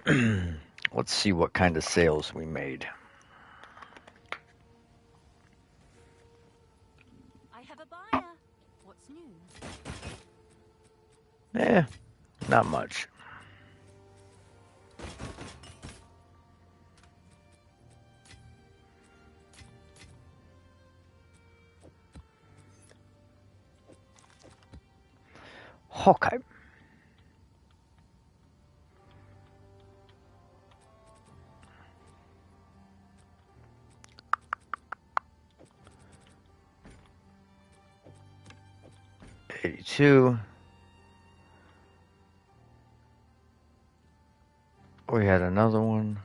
Let's see what kind of sales we made. I have a buyer. What's new? Not much. Okay. $82. We had another one.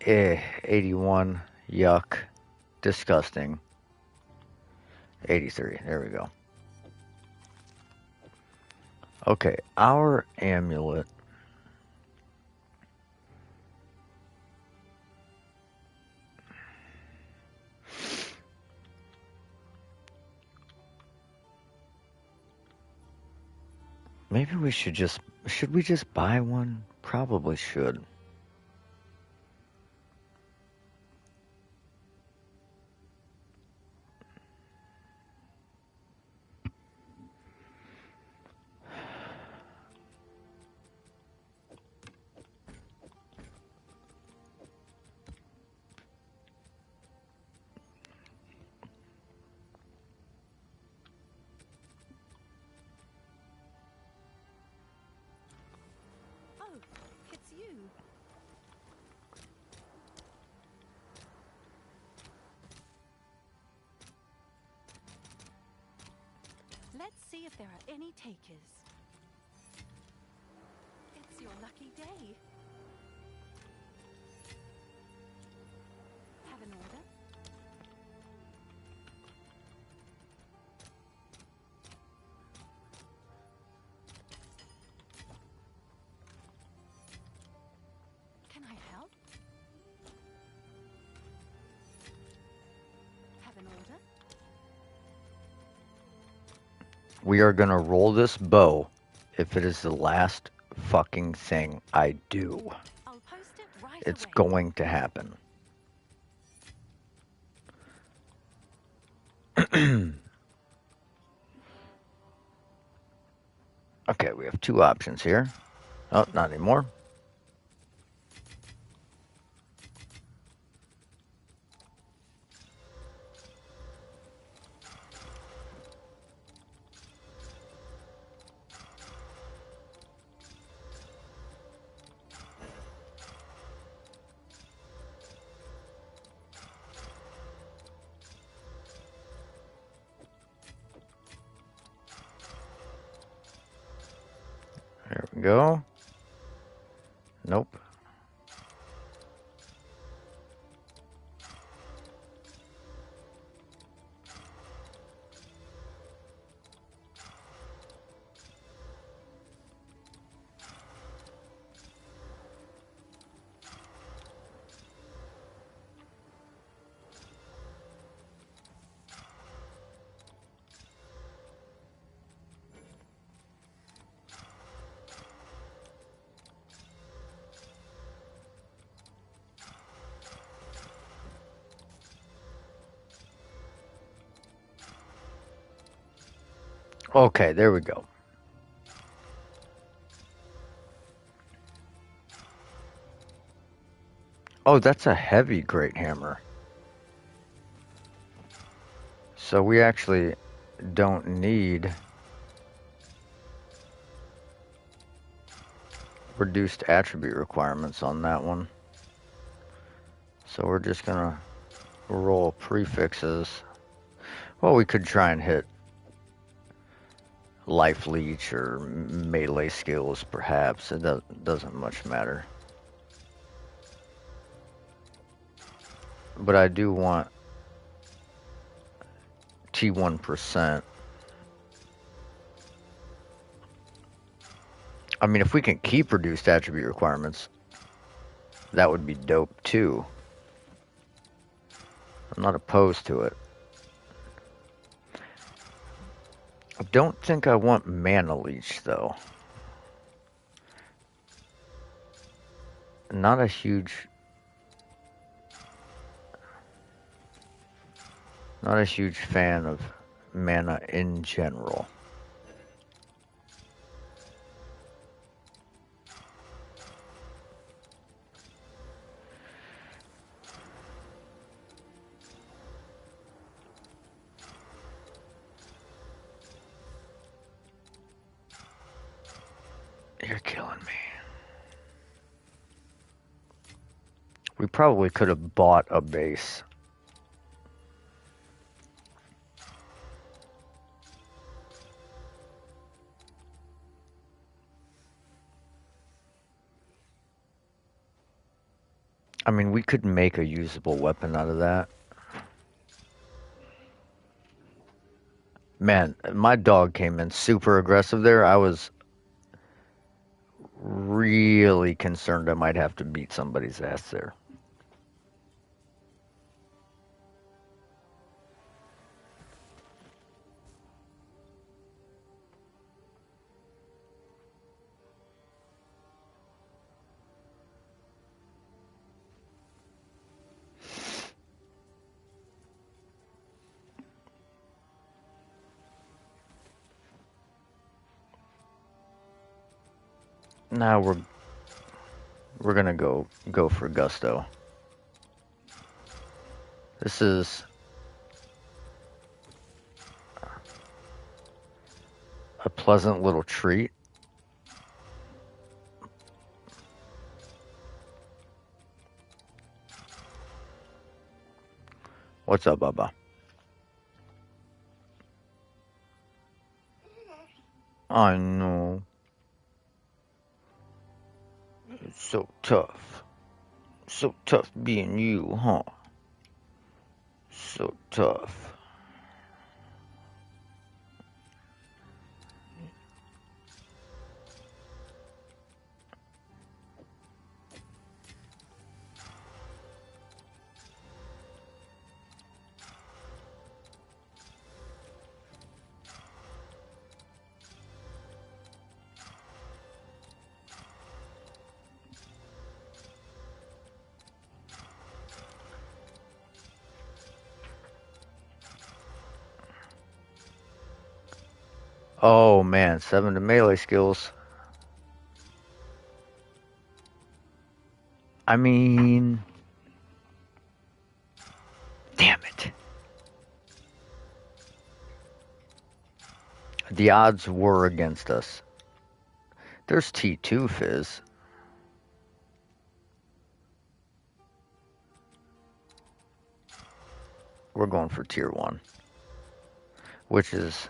81. Yuck. Disgusting. 83. There we go. Okay, our amulet. Maybe we should we just buy one? Probably should. Oh, it's you. Let's see if there are any takers. It's your lucky day. Have an order? Can I help? Have an order? We are gonna roll this bow if it is the last fucking thing I do. I'll post it right It's away. going to happen. Okay, we have two options here. Oh, not anymore. There we go. Nope. Okay, there we go. Oh, that's a heavy great hammer. So we actually don't need reduced attribute requirements on that one. So we're just gonna roll prefixes. Well, we could try and hit life leech or melee skills, perhaps. It doesn't much matter. But I do want T1%. I mean, if we can keep reduced attribute requirements, that would be dope too. I'm not opposed to it. I don't think I want mana leech though. not a huge fan of mana in general. You're killing me. We probably could have bought a base. I mean, we could make a usable weapon out of that. Man, my dog came in super aggressive there. I was really concerned I might have to beat somebody's ass there. Now we're gonna go for gusto. This is a pleasant little treat. What's up, Bubba? I know. It's so tough. So tough being you, huh? So tough. Oh man, 7 to melee skills. I mean, damn it. The odds were against us. There's T2 Fizz. We're going for tier 1, which is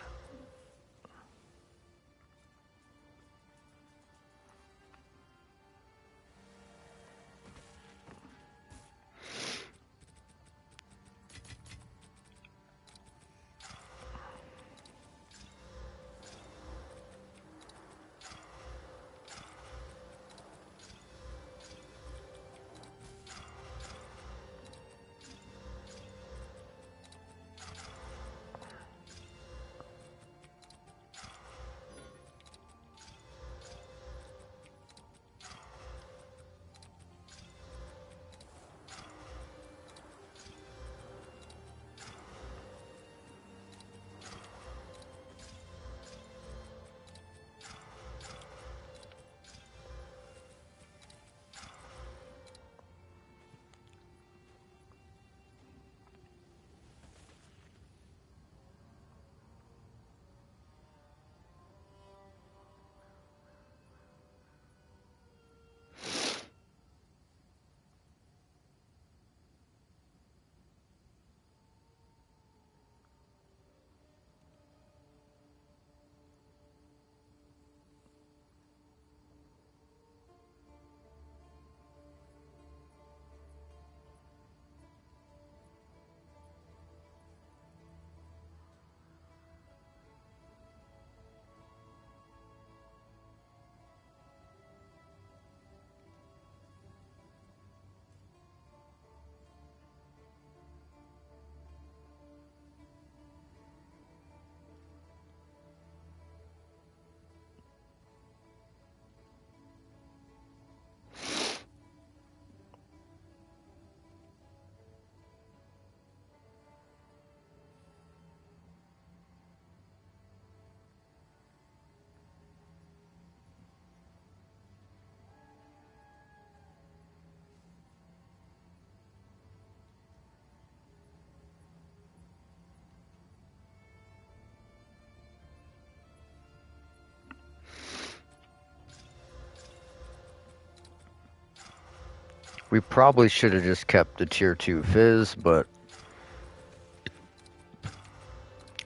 We probably should have just kept the tier 2 fizz, but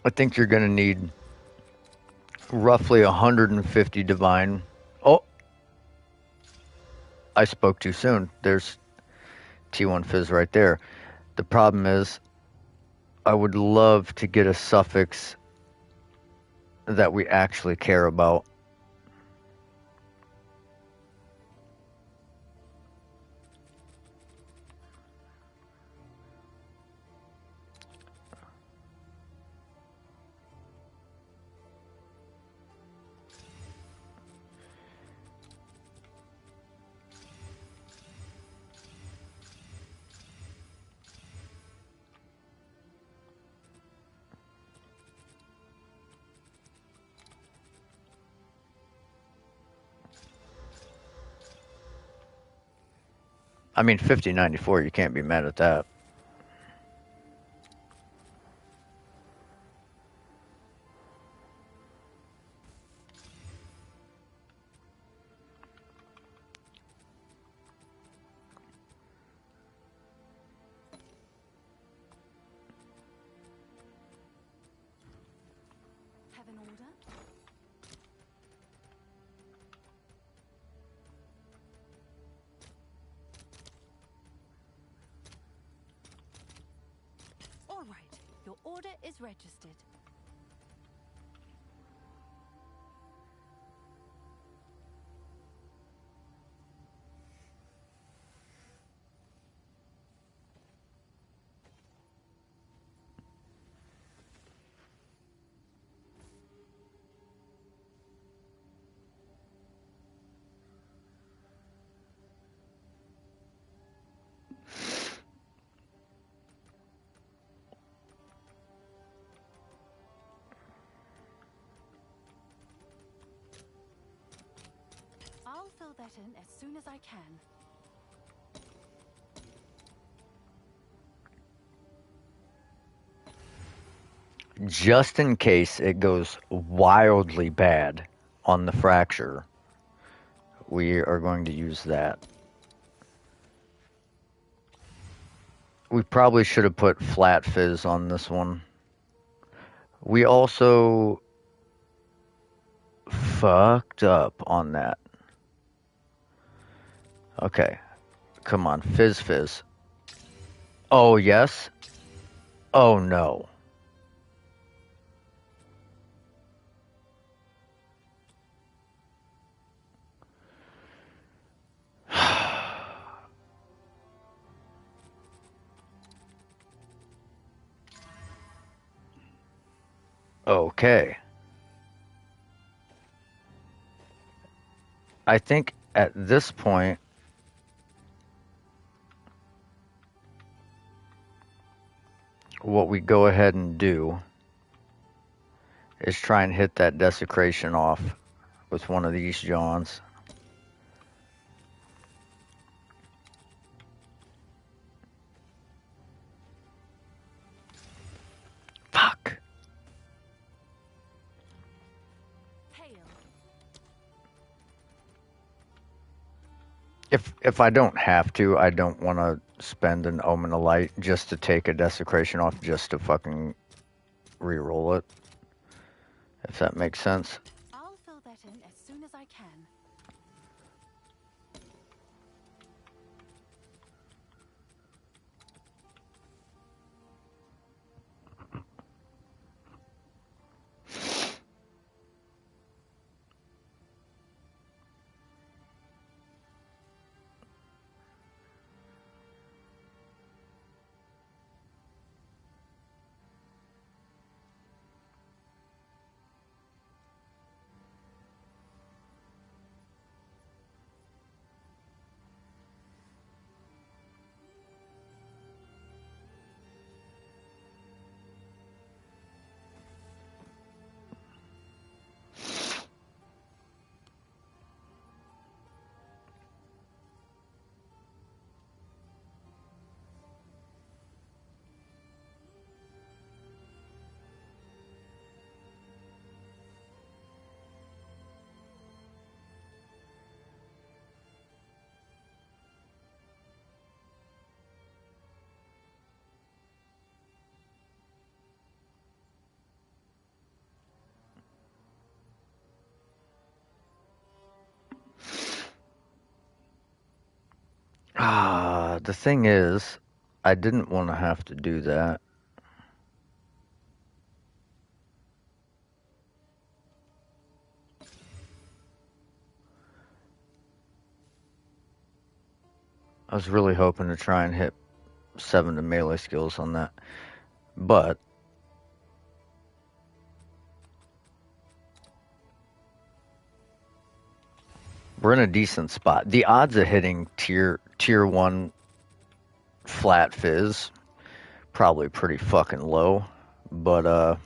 I think you're going to need roughly 150 divine. Oh, I spoke too soon. There's T1 fizz right there. The problem is, I would love to get a suffix that we actually care about. I mean, 5094, you can't be mad at that. Have an order? All right. Your order is registered. I'll fill that in as soon as I can. Just in case it goes wildly bad on the fracture, we are going to use that. We probably should have put flat fizz on this one. We also fucked up on that. Okay, come on, fizz fizz. Oh, yes? Oh, no. Okay. I think at this point, what we go ahead and do is try and hit that desecration off with one of these Johns. Fuck. Hail. If I don't have to, I don't want to spend an Omen of Light just to take a desecration off just to fucking re-roll it. If that makes sense. I'll fill that in as soon as I can. But the thing is, I didn't want to have to do that. I was really hoping to try and hit 7 to melee skills on that. But we're in a decent spot. The odds of hitting tier 1 flat fizz probably pretty fucking low, but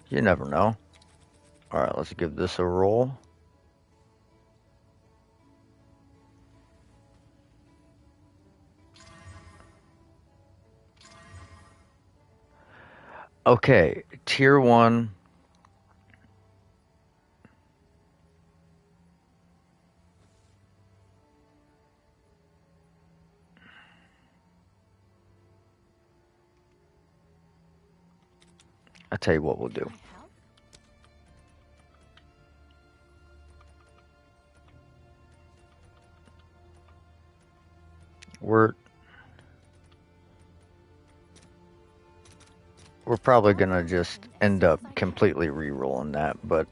you never know. All right, let's give this a roll. Okay, tier 1. I'll tell you what we'll do. We're probably gonna just end up completely re-rolling that, but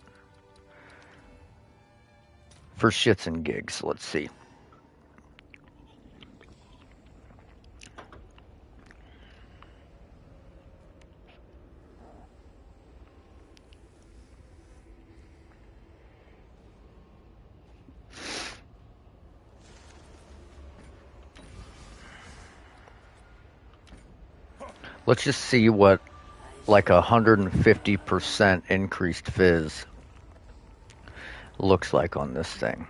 for shits and gigs, let's see. Let's just see what like 150% increased fizz looks like on this thing.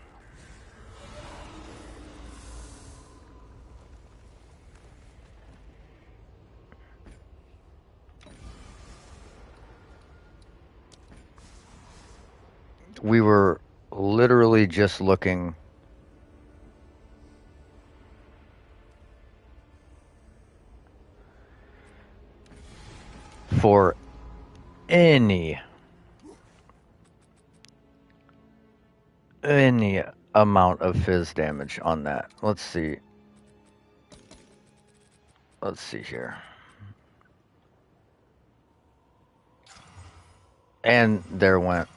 We were literally just looking for any amount of fizz damage on that. Let's see. Let's see here. And there went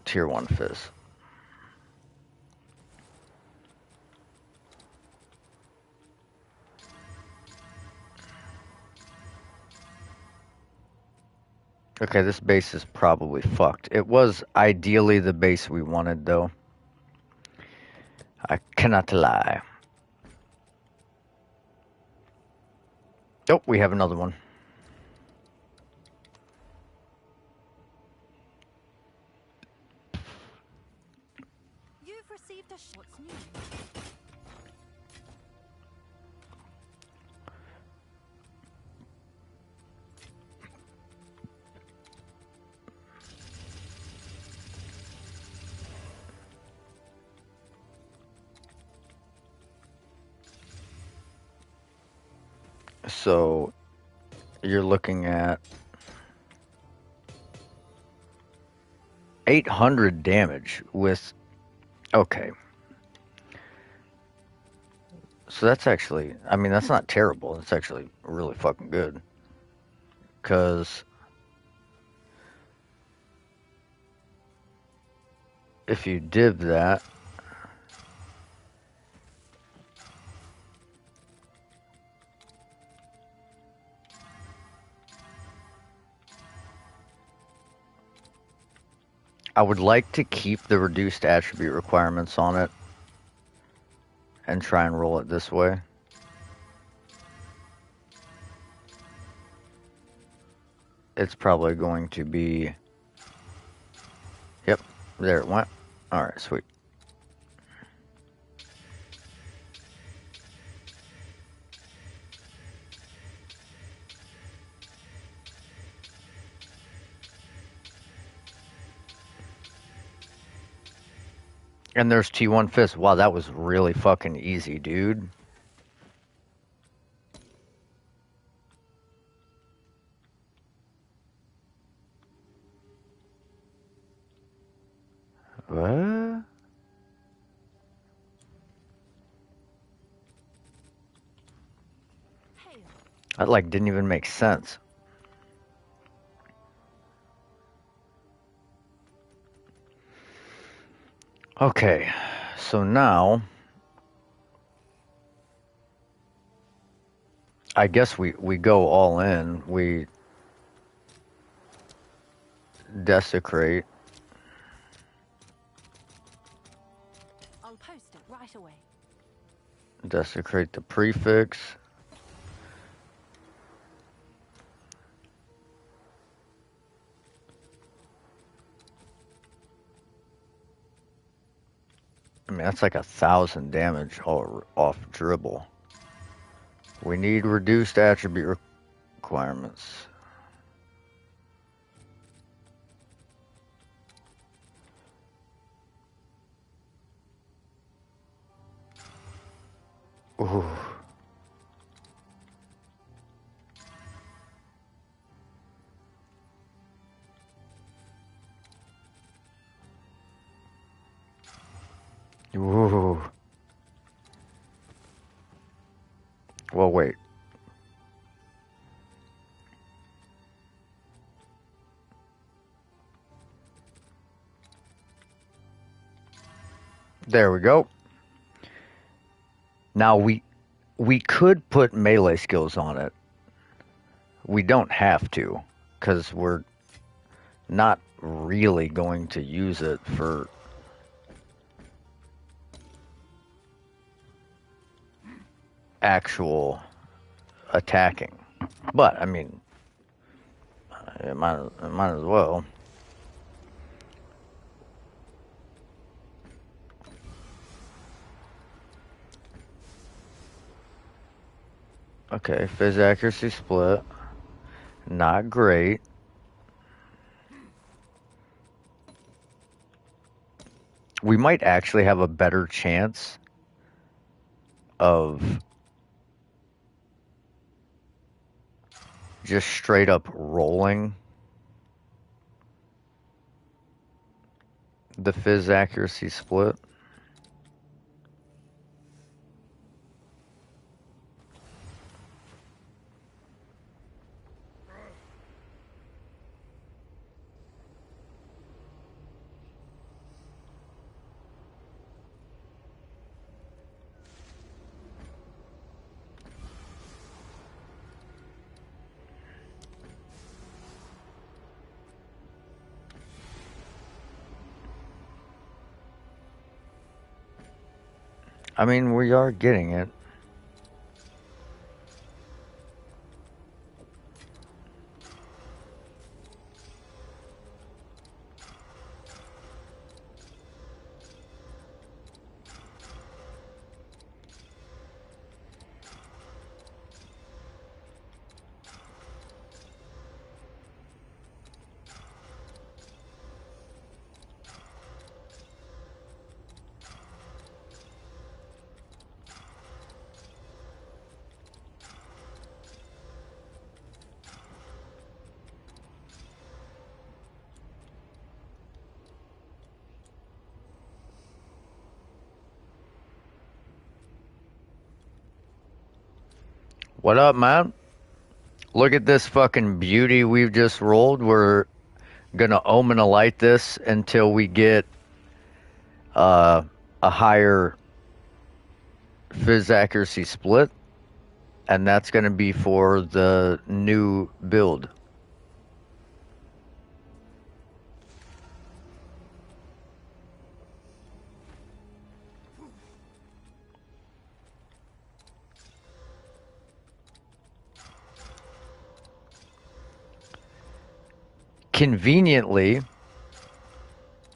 tier 1 fizz. Okay, this base is probably fucked. It was ideally the base we wanted, though. I cannot lie. Oh, we have another one. You've received a shot's news. So you're looking at 800 damage with... Okay. So that's actually... I mean, that's not terrible. That's actually really fucking good. Because... if you div that... I would like to keep the reduced attribute requirements on it and try and roll it this way. It's probably going to be... Yep, there it went. Alright, sweet. And there's T1 Fist. Wow, that was really fucking easy, dude. What? That like didn't even make sense. Okay, so now I guess we go all in. We desecrate. I'll post it right away. Desecrate the prefix. I mean, that's like 1,000 damage all off dribble. We need reduced attribute requirements. Ooh. Ooh. Well, wait. There we go. Now we could put melee skills on it. We don't have to, because we're not really going to use it for actual attacking. But I mean, it might as well. Okay, phys accuracy split. Not great. We might actually have a better chance of just straight up rolling the phys accuracy split. I mean, we are getting it. What up, man? Look at this fucking beauty we've just rolled. We're gonna omen a light this until we get uh, a higher phys accuracy split, and that's gonna be for the new build. Conveniently,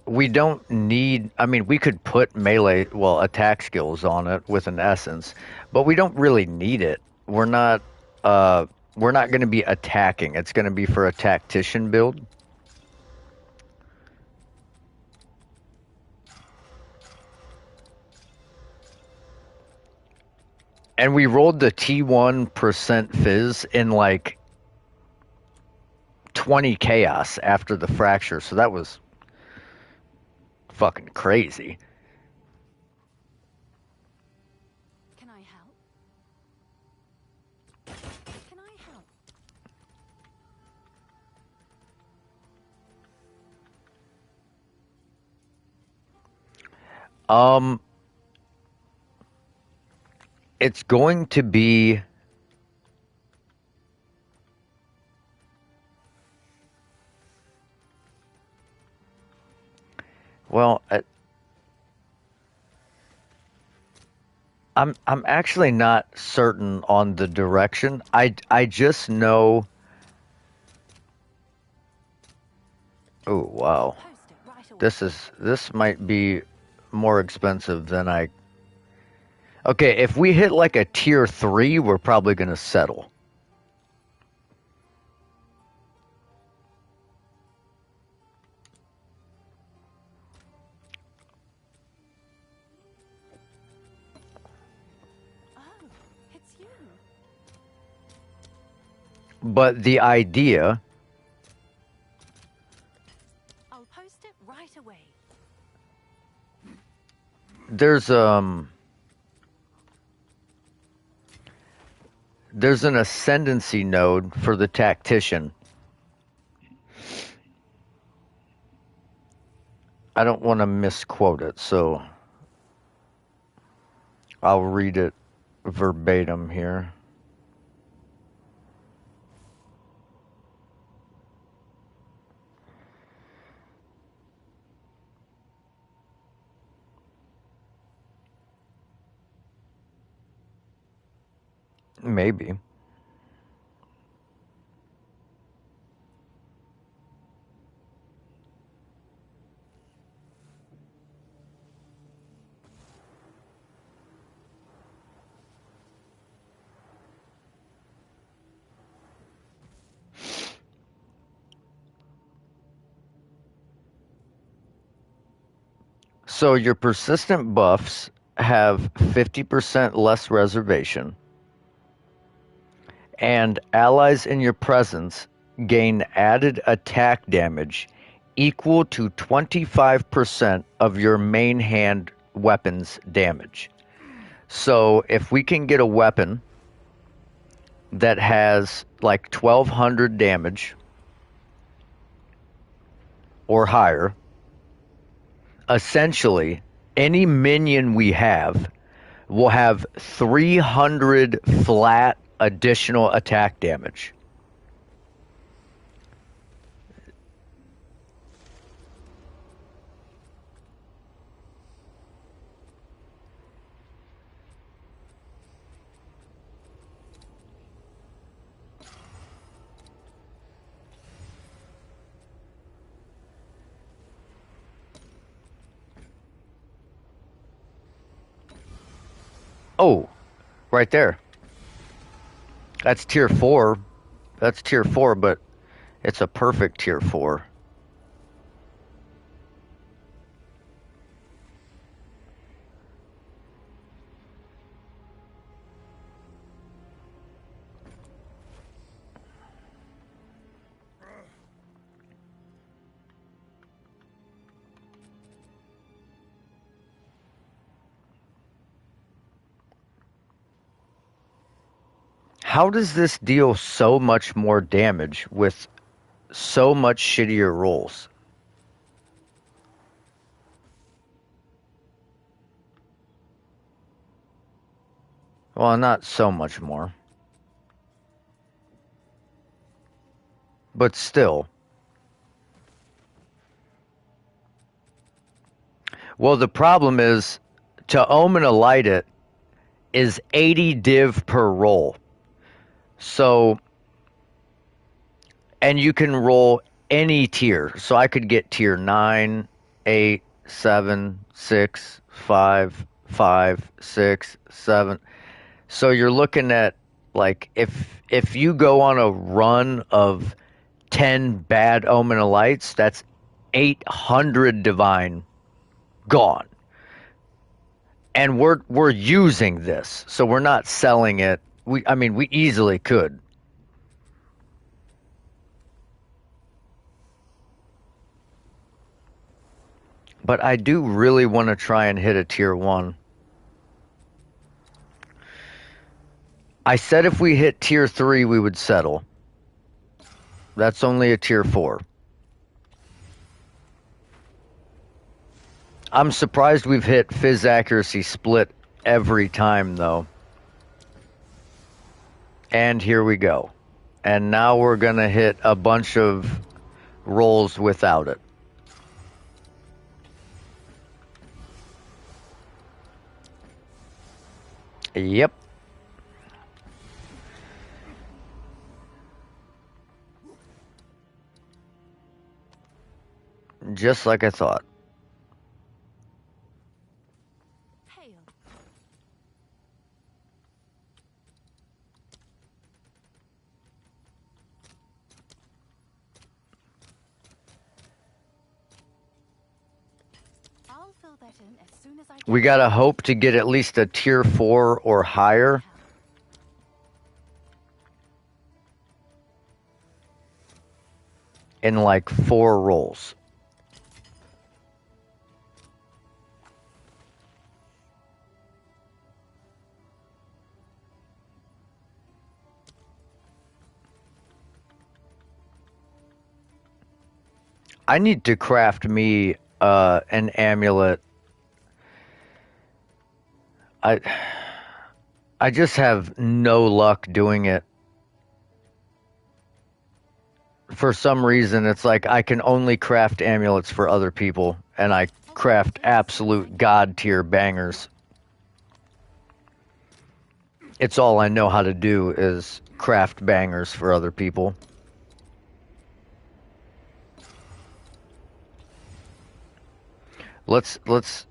we don't need. I mean, we could put melee, well, attack skills on it with an essence, but we don't really need it. We're not. Uh, we're not going to be attacking. It's going to be for a tactician build. And we rolled the T1% fizz in like 20 chaos after the fracture, so that was fucking crazy. Can I help? Can I Um, it's going to be. Well, I'm actually not certain on the direction. I just know. Oh wow, I'll post it right away. this might be more expensive than I. Okay, if we hit like a tier 3, we're probably gonna settle. Oh, it's you. But the idea, I'll post it right away. there's there's an ascendancy node for the tactician. I don't want to misquote it, so I'll read it verbatim here. Maybe. So your persistent buffs have 50% less reservation, and allies in your presence gain added attack damage equal to 25% of your main hand weapon's damage. So if we can get a weapon that has like 1200 damage or higher, essentially any minion we have will have 300 flat additional attack damage. Oh, right there. That's tier 4. That's tier 4, but it's a perfect tier 4. How does this deal so much more damage with so much shittier rolls? Well, not so much more, but still. Well, the problem is to omen a light it is 80 div per roll. So, and you can roll any tier. So I could get tier 9, 8, 7, 6, 5, 5, 6, 7. So you're looking at like if you go on a run of 10 bad omen of lights, that's 800 divine gone. And we're using this. So we're not selling it. We easily could. But I do really want to try and hit a tier 1. I said if we hit tier 3 we would settle. That's only a tier 4. I'm surprised we've hit Fizz accuracy split every time, though. And here we go. And now we're going to hit a bunch of rolls without it. Yep. Just like I thought. Hail. I'll fill that in as soon as I We can. gotta hope to get at least a tier 4 or higher in like 4 rolls. I need to craft me an amulet. I just have no luck doing it. For some reason, it's like I can only craft amulets for other people, and I craft absolute god tier bangers. It's all I know how to do is craft bangers for other people. Let's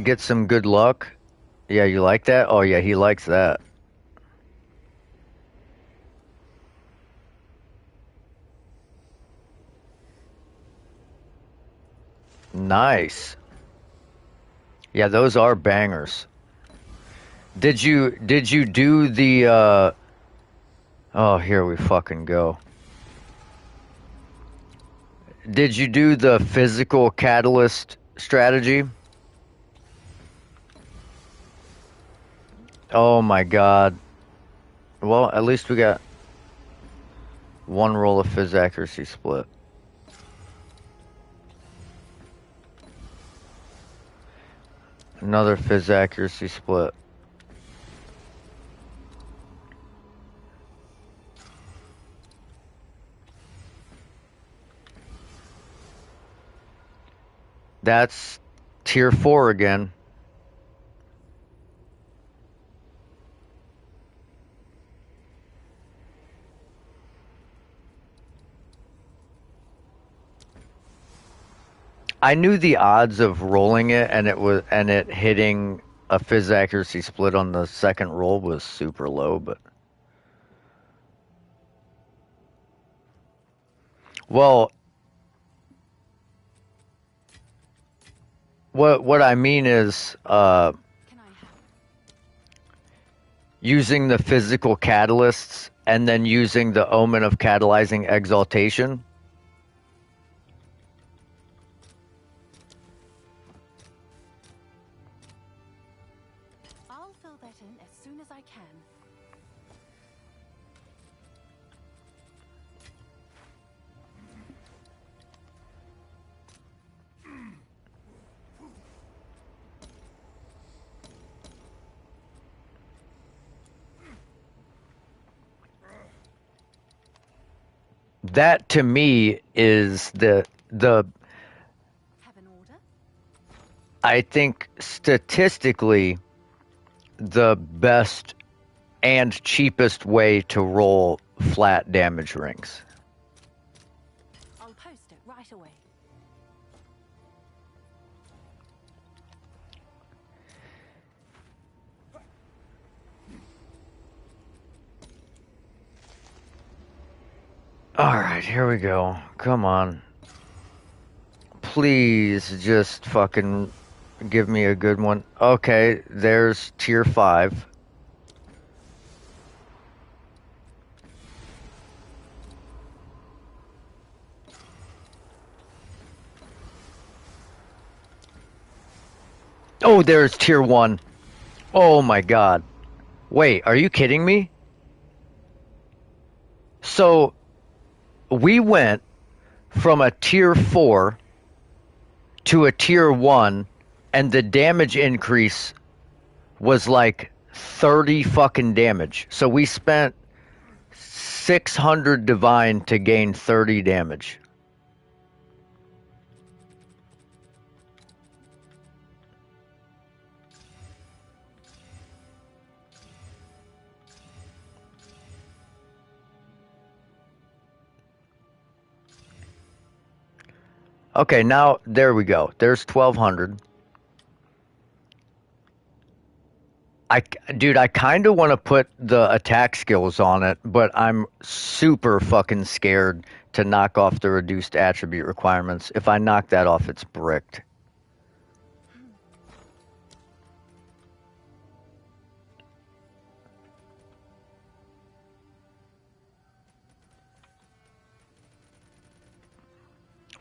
get some good luck. Yeah, you like that? Oh yeah, he likes that. Nice. Yeah, those are bangers. Did you do the oh, here we fucking go. Did you do the physical catalyst strategy? Oh my god. Well, at least we got one roll of fizz accuracy split. Another fizz accuracy split. That's tier 4 again. I knew the odds of rolling it and it hitting a fizz accuracy split on the second roll was super low, but well, what I mean is Can I have? using the physical catalysts and then using the omen of catalyzing exaltation. I'll fill that in as soon as I can. That to me is the Have an order? I think statistically the best and cheapest way to roll flat damage rings. I'll post it right away. All right, here we go. Come on. Please just fucking give me a good one. Okay, there's tier 5. Oh, there's tier 1. Oh my god. Wait, are you kidding me? So we went from a tier 4 to a tier 1, and the damage increase was like 30 fucking damage. So we spent 600 divine to gain 30 damage. Okay, now there we go. There's 1200. Dude, I kind of want to put the attack skills on it, but I'm super fucking scared to knock off the reduced attribute requirements. If I knock that off, it's bricked.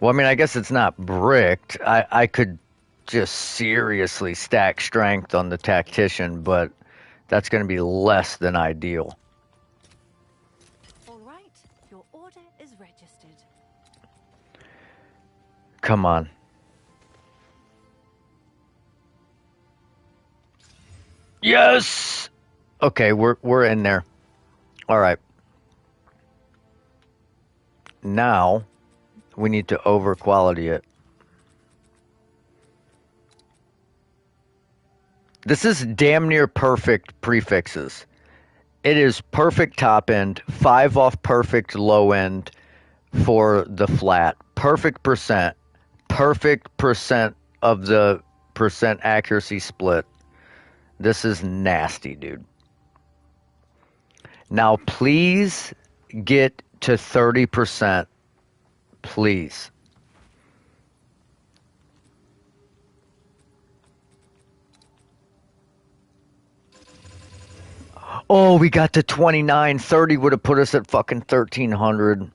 Well, I mean, I guess it's not bricked. I could just seriously stack strength on the tactician, but that's going to be less than ideal. All right, your order is registered. Come on. Yes. Okay, we're in there. All right. Now we need to over quality it. This is damn near perfect prefixes. It is perfect top end, 5 off perfect low end for the flat, perfect percent of the percent accuracy split. This is nasty, dude. Now, please get to 30%. Please. Oh, we got to 29. 30 would have put us at fucking 1300.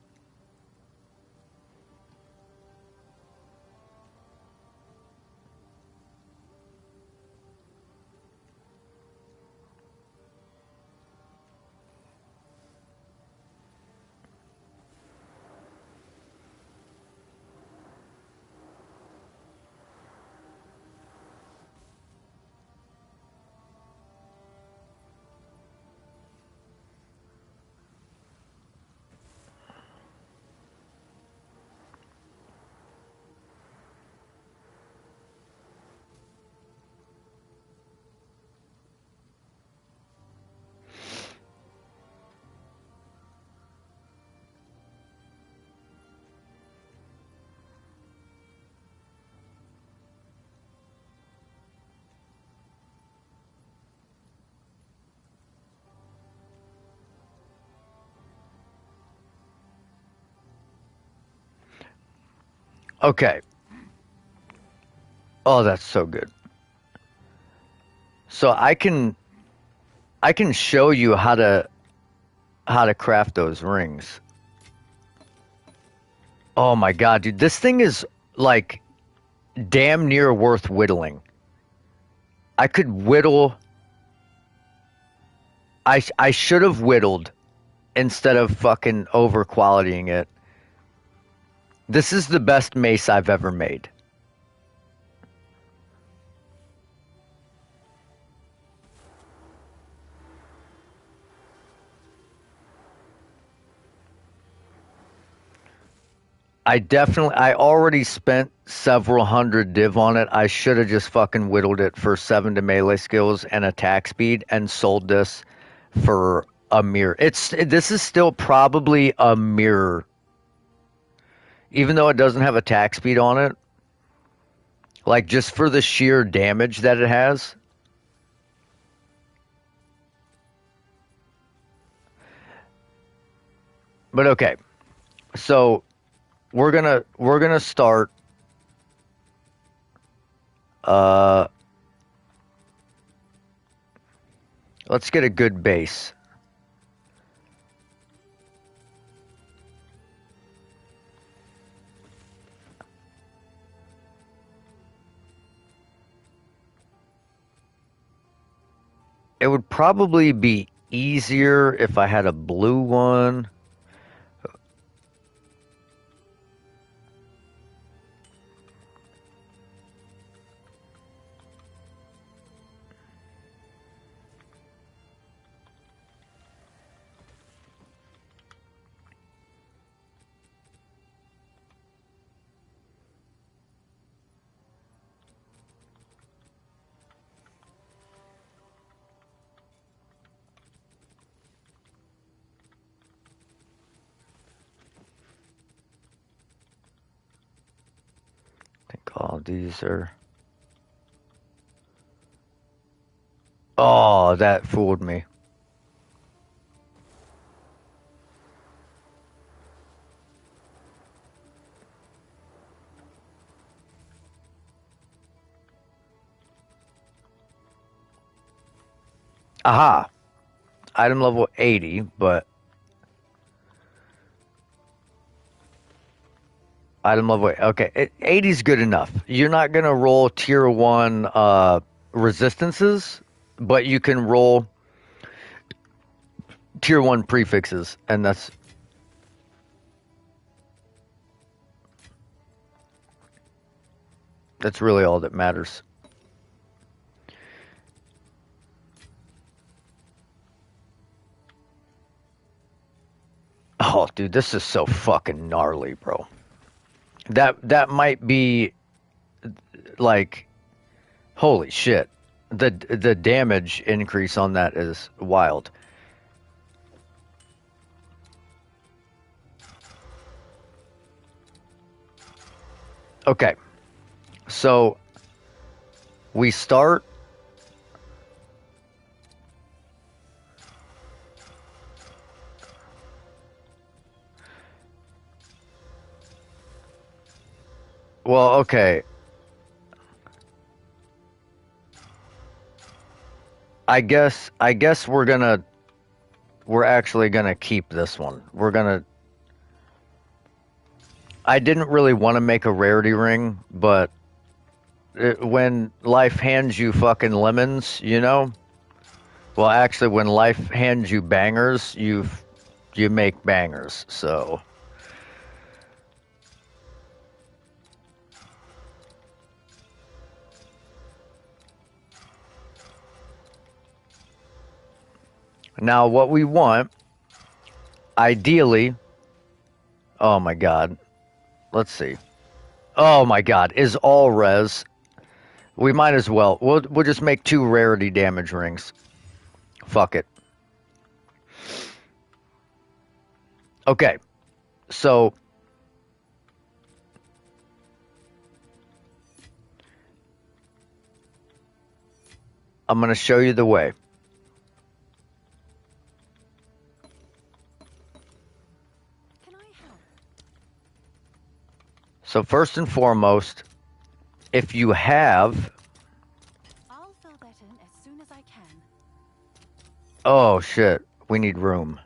Okay. Oh, that's so good. So I can show you how to craft those rings. Oh my god, dude, this thing is like damn near worth whittling. I could whittle. I should have whittled instead of fucking over qualitying it. This is the best mace I've ever made. I already spent several hundred div on it. I should have just fucking whittled it for 7 to melee skills and attack speed and sold this for a mirror. This is still probably a mirror. Even though it doesn't have attack speed on it. Like just for the sheer damage that it has. But okay. So we're gonna start uh let's get a good base. It would probably be easier if I had a blue one. these are... Oh, that fooled me. Aha! Item level 80, but... Item level... Okay, 80 is good enough. You're not going to roll tier 1 resistances, but you can roll tier 1 prefixes, and that's really all that matters. Oh, dude, this is so fucking gnarly, bro. That might be like, holy shit. The damage increase on that is wild. Okay. So we start. Well, okay. I guess we're actually gonna keep this one. I didn't really want to make a rarity ring, but when life hands you fucking lemons, you know? Well, actually, when life hands you bangers, you make bangers. So now, what we want, ideally, oh my god, let's see. Oh my god, is all res. We might as well. We'll just make 2 rarity damage rings. Fuck it. Okay, so I'm gonna show you the way. Can I help? So first and foremost, if you have... I'll fill that in as soon as I can. Oh shit, we need room.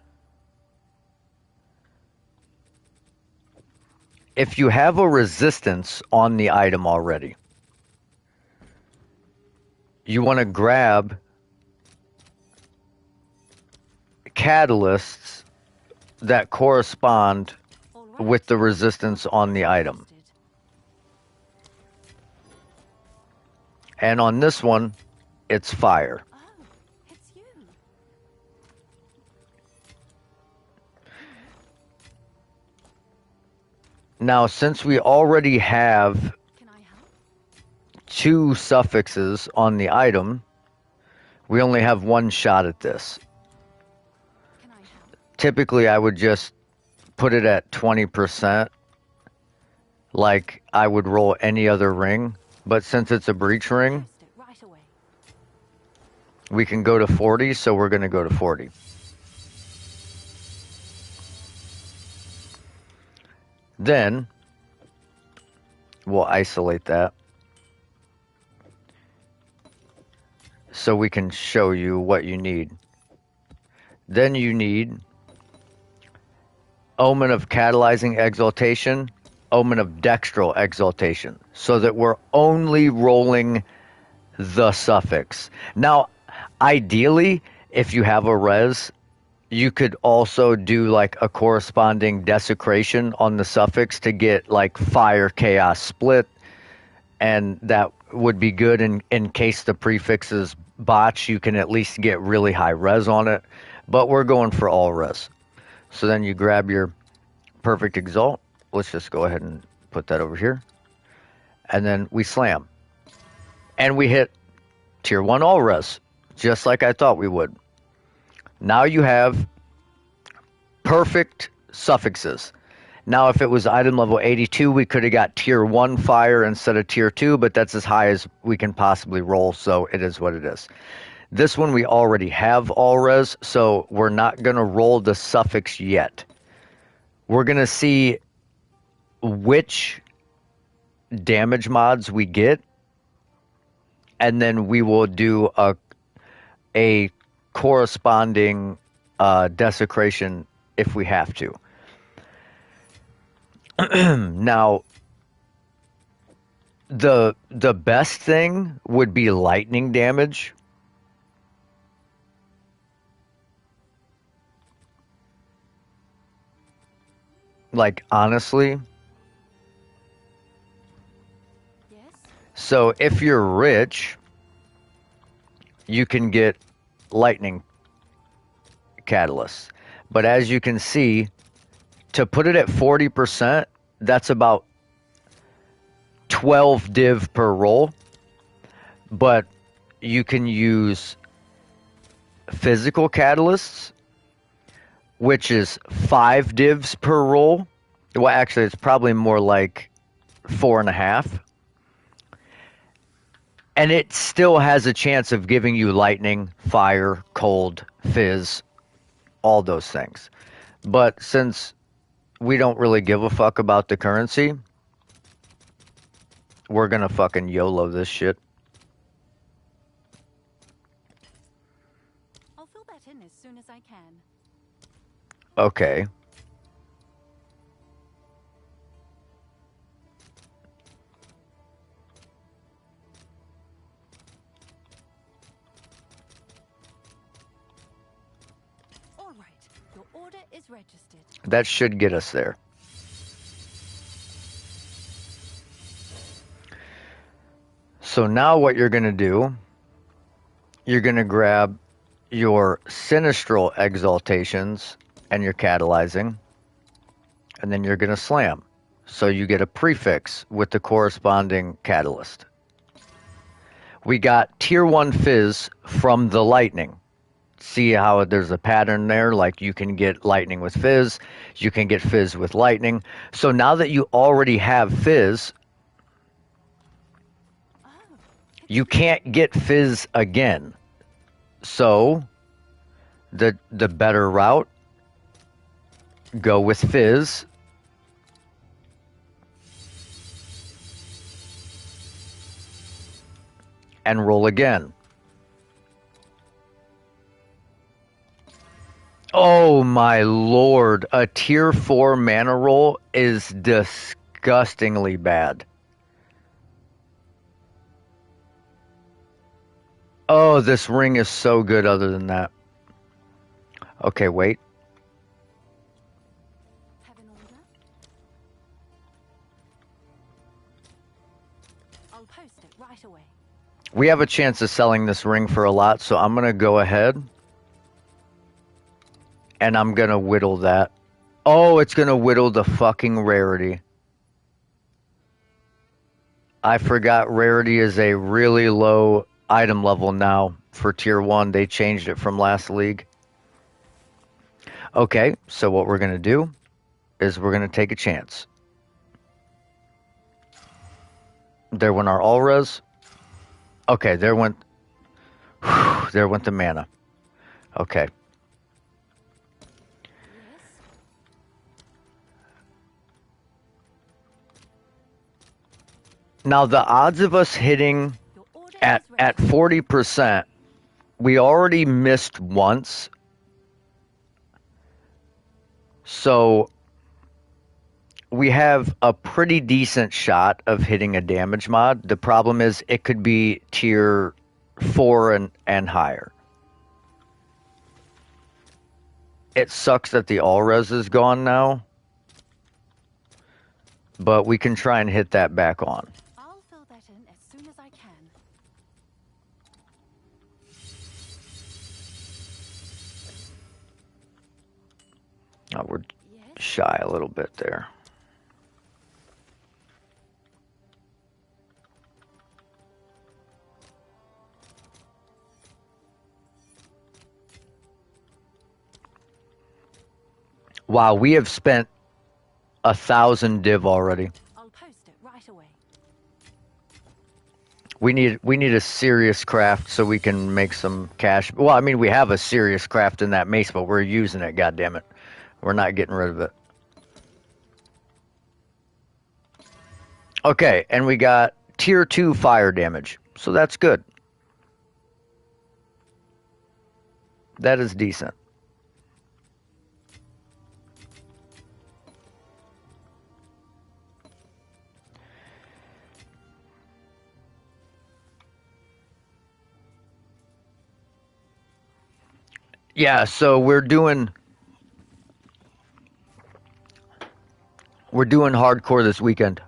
If you have a resistance on the item already, you want to grab catalysts that correspond All right. with the resistance on the item. Interested. And on this one, it's fire. Oh, it's you. Now, since we already have Can I help? 2 suffixes on the item, we only have 1 shot at this. Can I help? Typically, I would just put it at 20%, like I would roll any other ring. But since it's a breach ring, Test it right away. we can go to 40, so we're going to go to 40. Then we'll isolate that so we can show you what you need. Then you need Omen of Catalyzing Exaltation, Omen of Dextral Exaltation, so that we're only rolling the suffix. Now, ideally, if you have a res, you could also do like a corresponding desecration on the suffix to get like fire chaos split, and that would be good in case the prefixes botch. You can at least get really high res on it, but we're going for all res. So then you grab your perfect exalt. Let's just go ahead and put that over here, and then we slam, and we hit tier 1 all res, just like I thought we would. Now you have perfect suffixes. Now, if it was item level 82, we could have got tier 1 fire instead of tier 2, but that's as high as we can possibly roll, so it is what it is. This one we already have all res, so we're not going to roll the suffix yet. We're going to see which damage mods we get, and then we will do a corresponding desecration if we have to. Now, the best thing would be lightning damage. Like, honestly. Yes? So if you're rich, you can get lightning catalysts. But as you can see, to put it at 40%, that's about 12 div per roll. But you can use physical catalysts, which is 5 divs per roll. Well, actually, it's probably more like 4.5. And it still has a chance of giving you lightning, fire, cold, fizz, all those things. But since we don't really give a fuck about the currency, we're gonna fucking YOLO this shit. I'll fill that in as soon as I can. Okay. All right. Your order is registered. That should get us there. So now what you're gonna do, you're gonna grab your sinistral exaltations and your catalyzing, and then you're gonna slam. So you get a prefix with the corresponding catalyst. We got tier 1 fizz from the lightning. See how there's a pattern there? Like you can get lightning with fizz, you can get fizz with lightning. So now that you already have fizz, Oh, you can't get fizz again. So the better route, go with fizz. And roll again. Oh my lord, a tier 4 mana roll is disgustingly bad. Oh, this ring is so good other than that. Okay, wait. have an order? I'll post it right away. We have a chance of selling this ring for a lot, so I'm going to go ahead and I'm going to whittle that. Oh, it's going to whittle the fucking rarity. I forgot rarity is a really low item level now for tier 1. They changed it from last league. Okay, so what we're going to do is we're going to take a chance. There went our all res. Okay, there went the mana. Okay. Yes? Now the odds of us hitting Your order at is ready. 40%, we already missed once. So we have a pretty decent shot of hitting a damage mod. The problem is it could be tier 4 and higher. It sucks that the all res is gone now, but we can try and hit that back on. I'll fill that in as soon as I can. Oh, we're Yes? shy a little bit there. Wow, we have spent 1,000 div already. I'll post it right away. We need a serious craft so we can make some cash. Well, I mean, we have a serious craft in that mace, but we're using it, goddammit. We're not getting rid of it. Okay, and we got tier 2 fire damage. So that's good. That is decent. Yeah, so we're doing hardcore this weekend.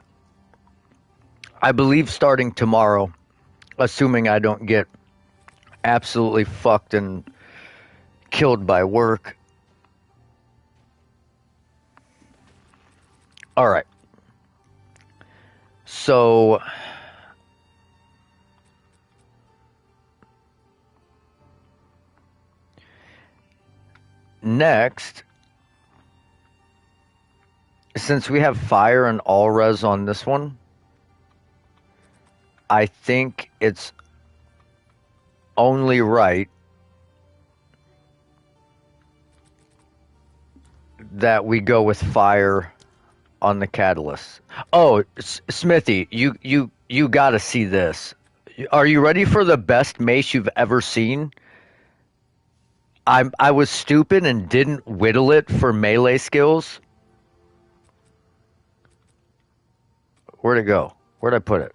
I believe starting tomorrow, assuming I don't get absolutely fucked and killed by work. All right. So next, since we have fire and all res on this one, I think it's only right that we go with fire on the catalyst. Oh, Smithy, you got to see this. Are you ready for the best mace you've ever seen? I was stupid and didn't whittle it for melee skills. Where'd it go? Where'd I put it?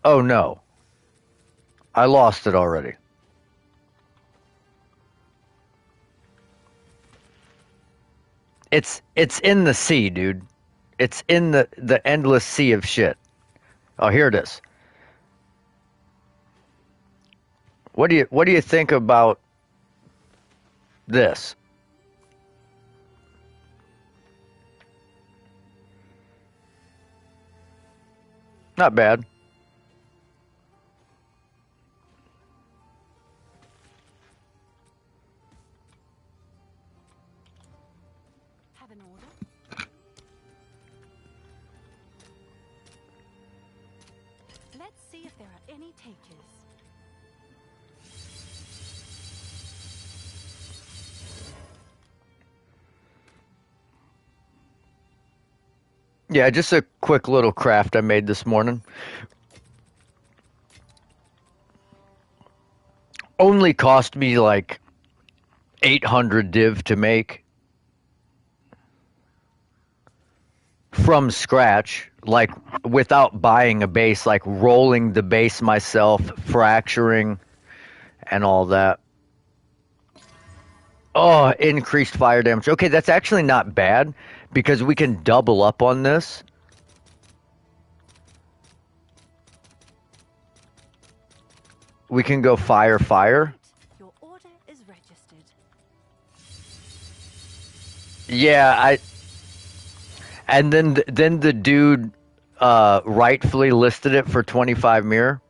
Oh no. I lost it already. It's in the sea, dude. It's in the endless sea of shit. Oh, here it is. What do you think about this? Not bad. Have an order? Let's see if there are any takers. Yeah, just a quick little craft I made this morning. Only cost me like 800 div to make from scratch, like without buying a base, like rolling the base myself, fracturing, and all that. Oh, increased fire damage. Okay, that's actually not bad because we can double up on this. We can go fire, fire. Your order is registered. Yeah, and then the dude rightfully listed it for 25 mirror.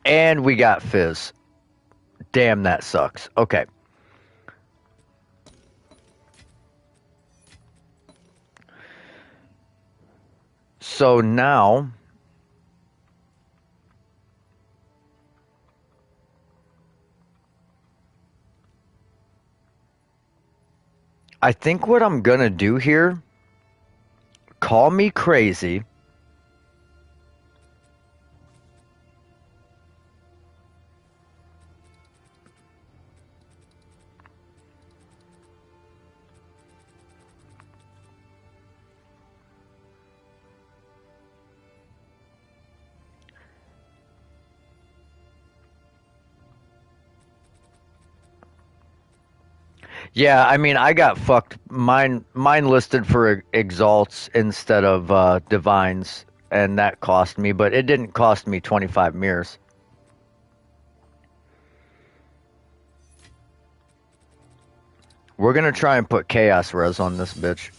And we got fizz. Damn, that sucks. Okay. So now I think what I'm gonna do here, call me crazy. Yeah, I mean, I got fucked. Mine listed for exalts instead of divines, and that cost me, but it didn't cost me 25 mirrors. We're gonna try and put chaos res on this bitch.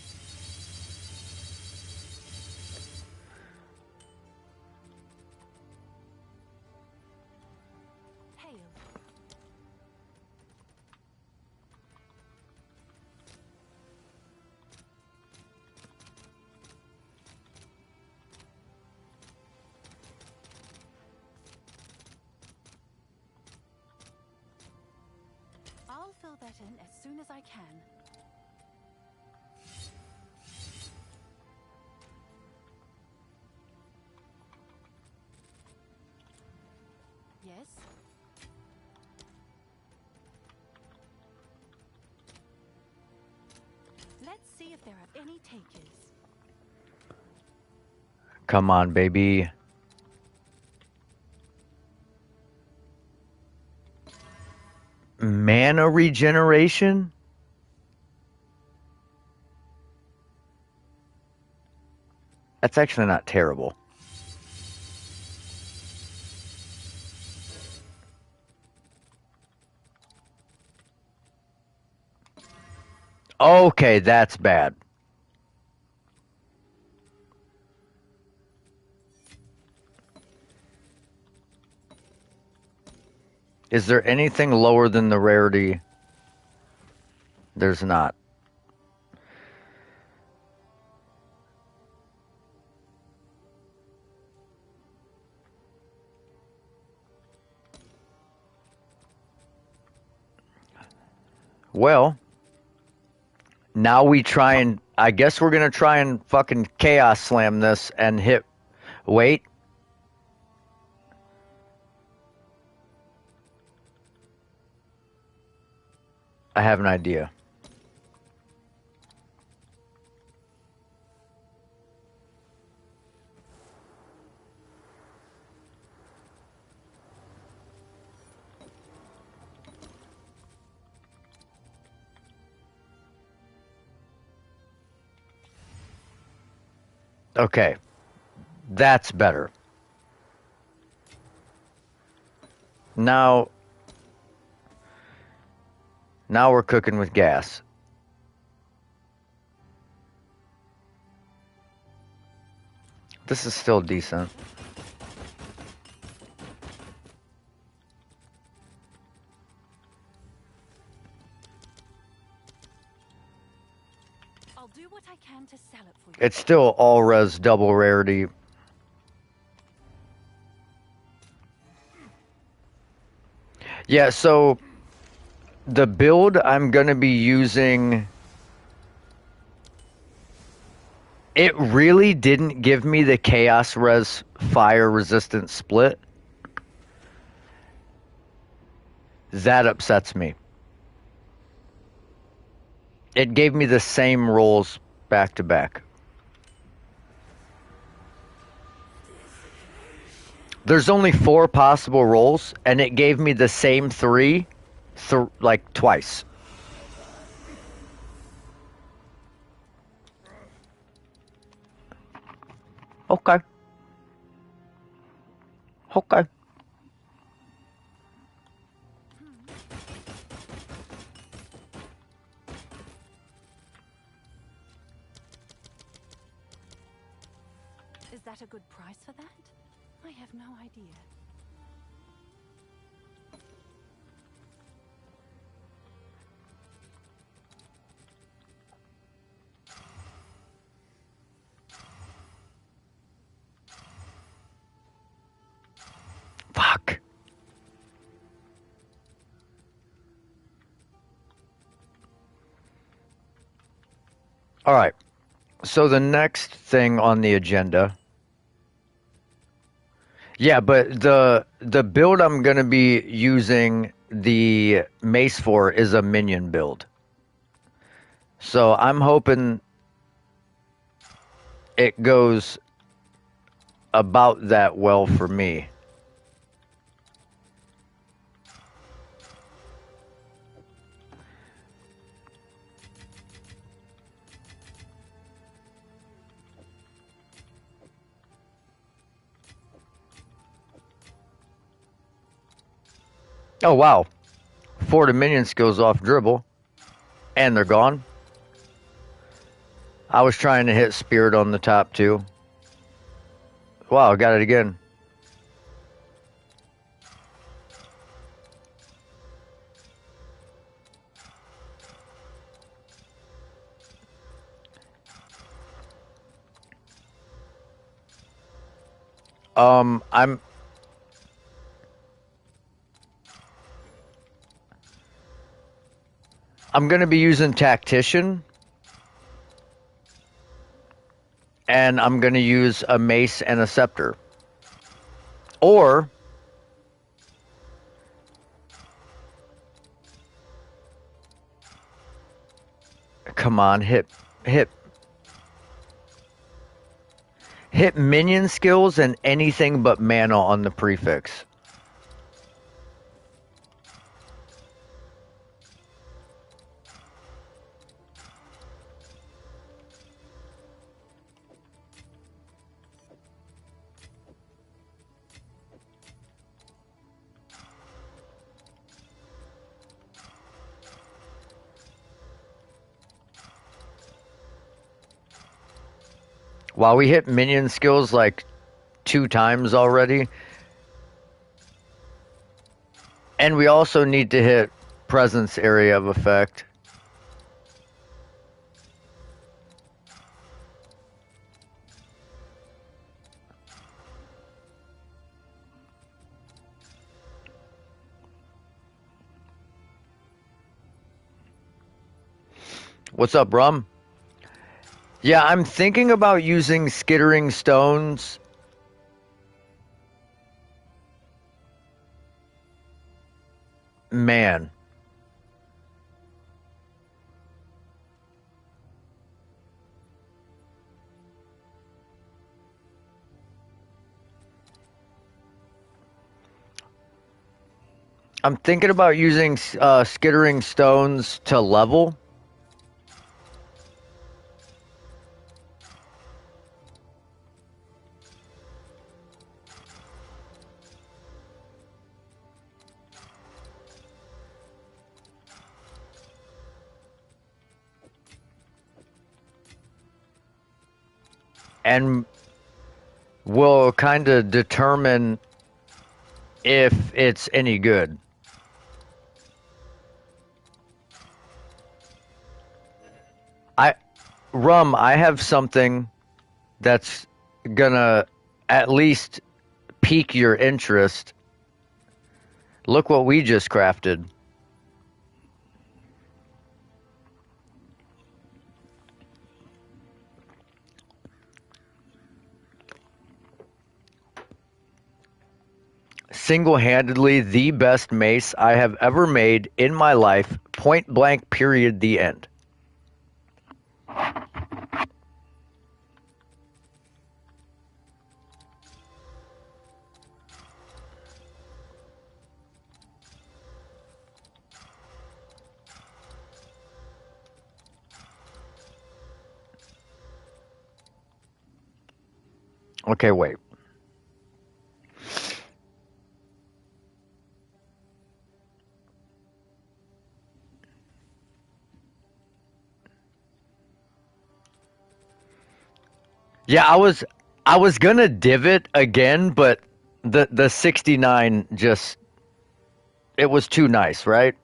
fill that in as soon as I can. Yes? Let's see if there are any takers. Come on, baby. Mana regeneration? That's actually not terrible. Okay, that's bad. Is there anything lower than the rarity? There's not. Well, now we try and... I guess we're going to try and fucking chaos slam this and hit... Wait. I have an idea. Okay. That's better. Now we're cooking with gas. This is still decent. I'll do what I can to sell it for you. It's still all res double rarity. Yeah, so the build I'm going to be using, it really didn't give me the chaos res fire resistant split. That upsets me. It gave me the same rolls back to back. There's only 4 possible rolls, and it gave me the same 3, like twice. Okay. Okay. Is that a good price for that? I have no idea. Fuck. All right. So the next thing on the agenda. Yeah, but the build I'm going to be using the mace for is a minion build. So I'm hoping it goes about that well for me. Oh, wow. 4 minion skills off dribble. And they're gone. I was trying to hit spirit on the top too. Wow, I got it again. I'm... I'm going to be using Tactician, and I'm going to use a mace and a scepter. Or come on, hit minion skills and anything but mana on the prefix. While we hit minion skills like 2 times already, and we also need to hit presence area of effect. What's up, Rum? Yeah, I'm thinking about using skittering stones. Man. I'm thinking about using skittering stones to level. And will kind of determine if it's any good. I have something that's gonna at least pique your interest. Look what we just crafted. Single-handedly the best mace I have ever made in my life. Point blank, period, the end. Okay, wait. Yeah, I was gonna divot again, but the 69 just it was too nice, right?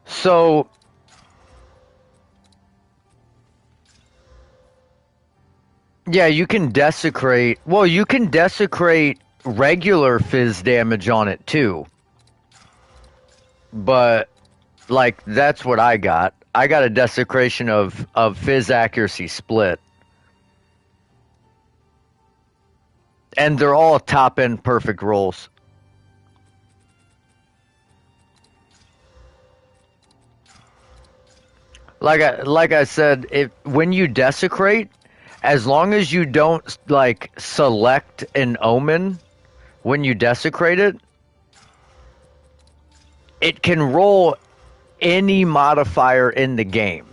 So yeah, you can desecrate. Well, you can desecrate regular fizz damage on it too. But like that's what I got. I got a desecration of fizz accuracy split. And they're all top end perfect rolls. Like I said, if when you desecrate, as long as you don't like select an omen when you desecrate it, it can roll any modifier in the game.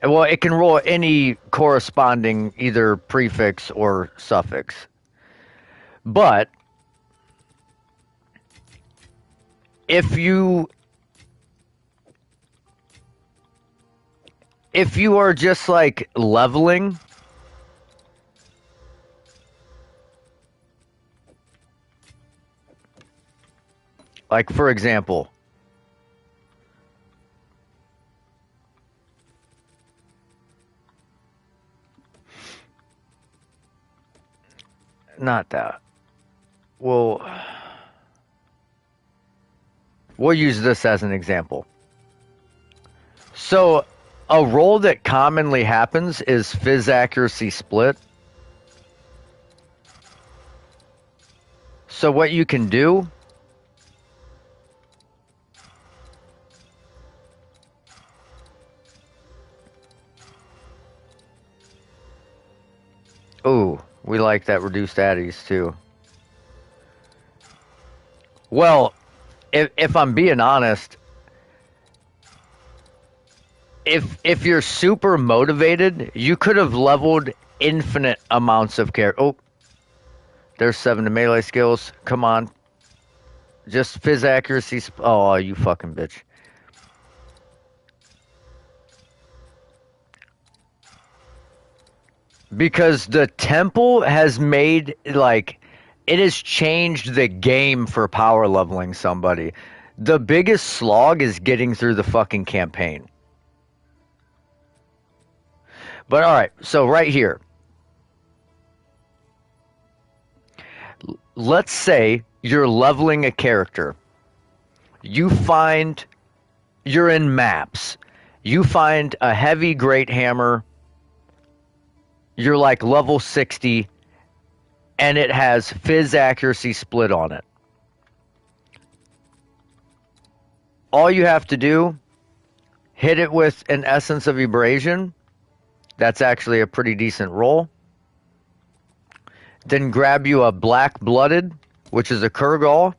Well, it can roll any corresponding either prefix or suffix. But if you are just like leveling, like for example, not that. We'll use this as an example. So a roll that commonly happens is phys accuracy split. So what you can do ooh, we like that reduced addies too. Well, if I'm being honest, if you're super motivated, you could have leveled infinite amounts of character. Oh, there's 7 to melee skills. Come on. Just phys accuracy. Oh, you fucking bitch. Because the temple has made, like, it has changed the game for power leveling somebody. The biggest slog is getting through the fucking campaign. But alright, so right here. Let's say you're leveling a character. You're in maps. You find a heavy great hammer. You're like level 60, and it has phys accuracy split on it. All you have to do, hit it with an essence of abrasion. That's actually a pretty decent roll. Then grab you a black blooded, which is a Kurgal.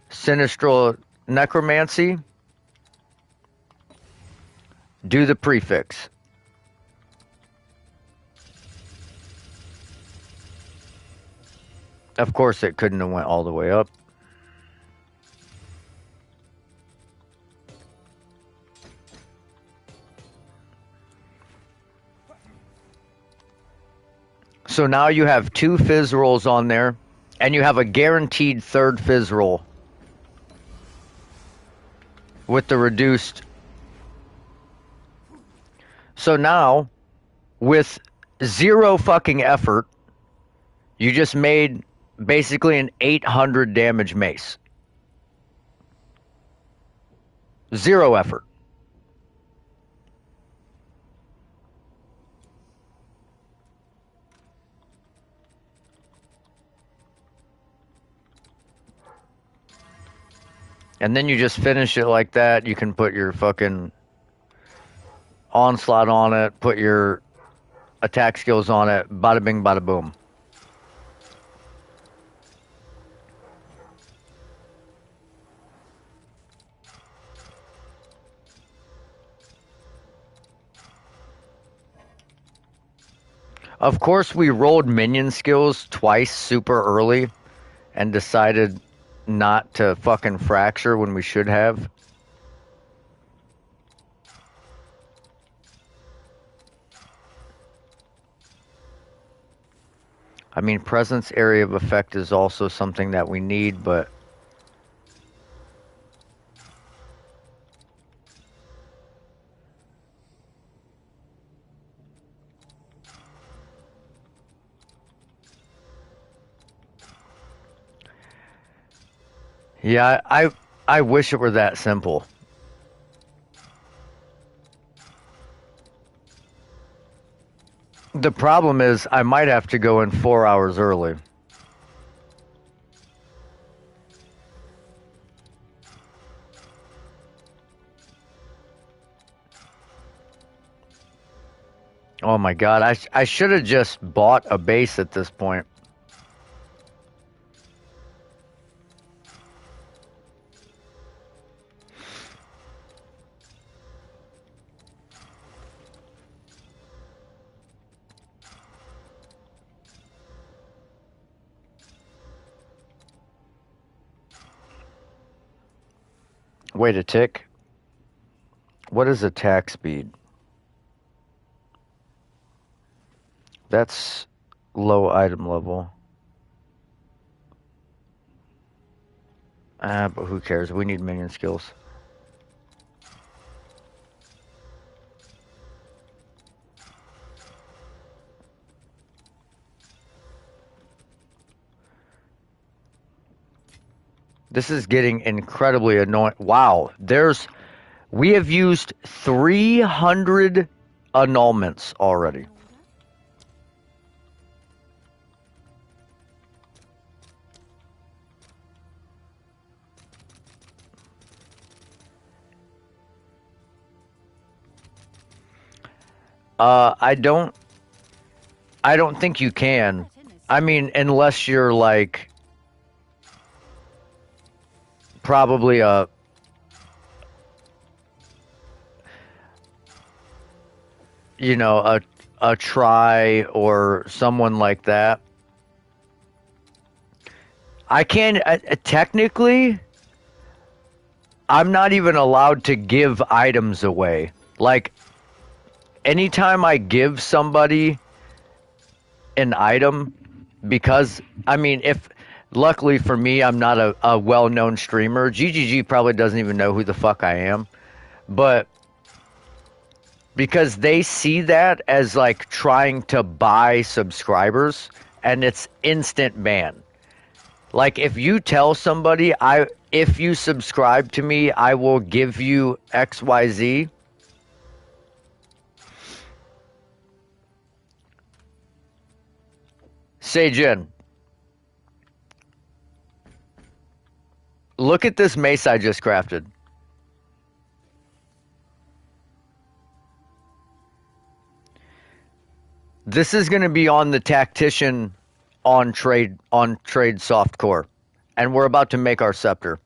Sinistral necromancy. Do the prefix. Of course, it couldn't have went all the way up. So now you have 2 phys rolls on there, and you have a guaranteed 3rd phys roll with the reduced. So now, with 0 fucking effort, you just made basically an 800 damage mace. 0 effort. And then you just finish it like that. You can put your fucking onslaught on it, put your attack skills on it, bada bing, bada boom. Of course, we rolled minion skills twice super early and decided not to fucking fracture when we should have. I mean, presence area of effect is also something that we need, but yeah, I wish it were that simple. The problem is I might have to go in 4 hours early. Oh my god, I should have just bought a base at this point. Wait a tick. What is attack speed? That's low item level. But who cares? We need minion skills. This is getting incredibly annoying. Wow, we have used 300 annulments already. I don't think you can. I mean, unless you're like probably a try or someone like that. I can technically I'm not even allowed to give items away. Like anytime I give somebody an item, because I mean, if luckily for me, I'm not a well-known streamer. GGG probably doesn't even know who the fuck I am, but because they see that as like trying to buy subscribers, and it's instant ban. Like if you tell somebody if you subscribe to me, I will give you XYZ. Seijin, look at this mace I just crafted. This is going to be on the tactician on trade softcore, and we're about to make our scepter.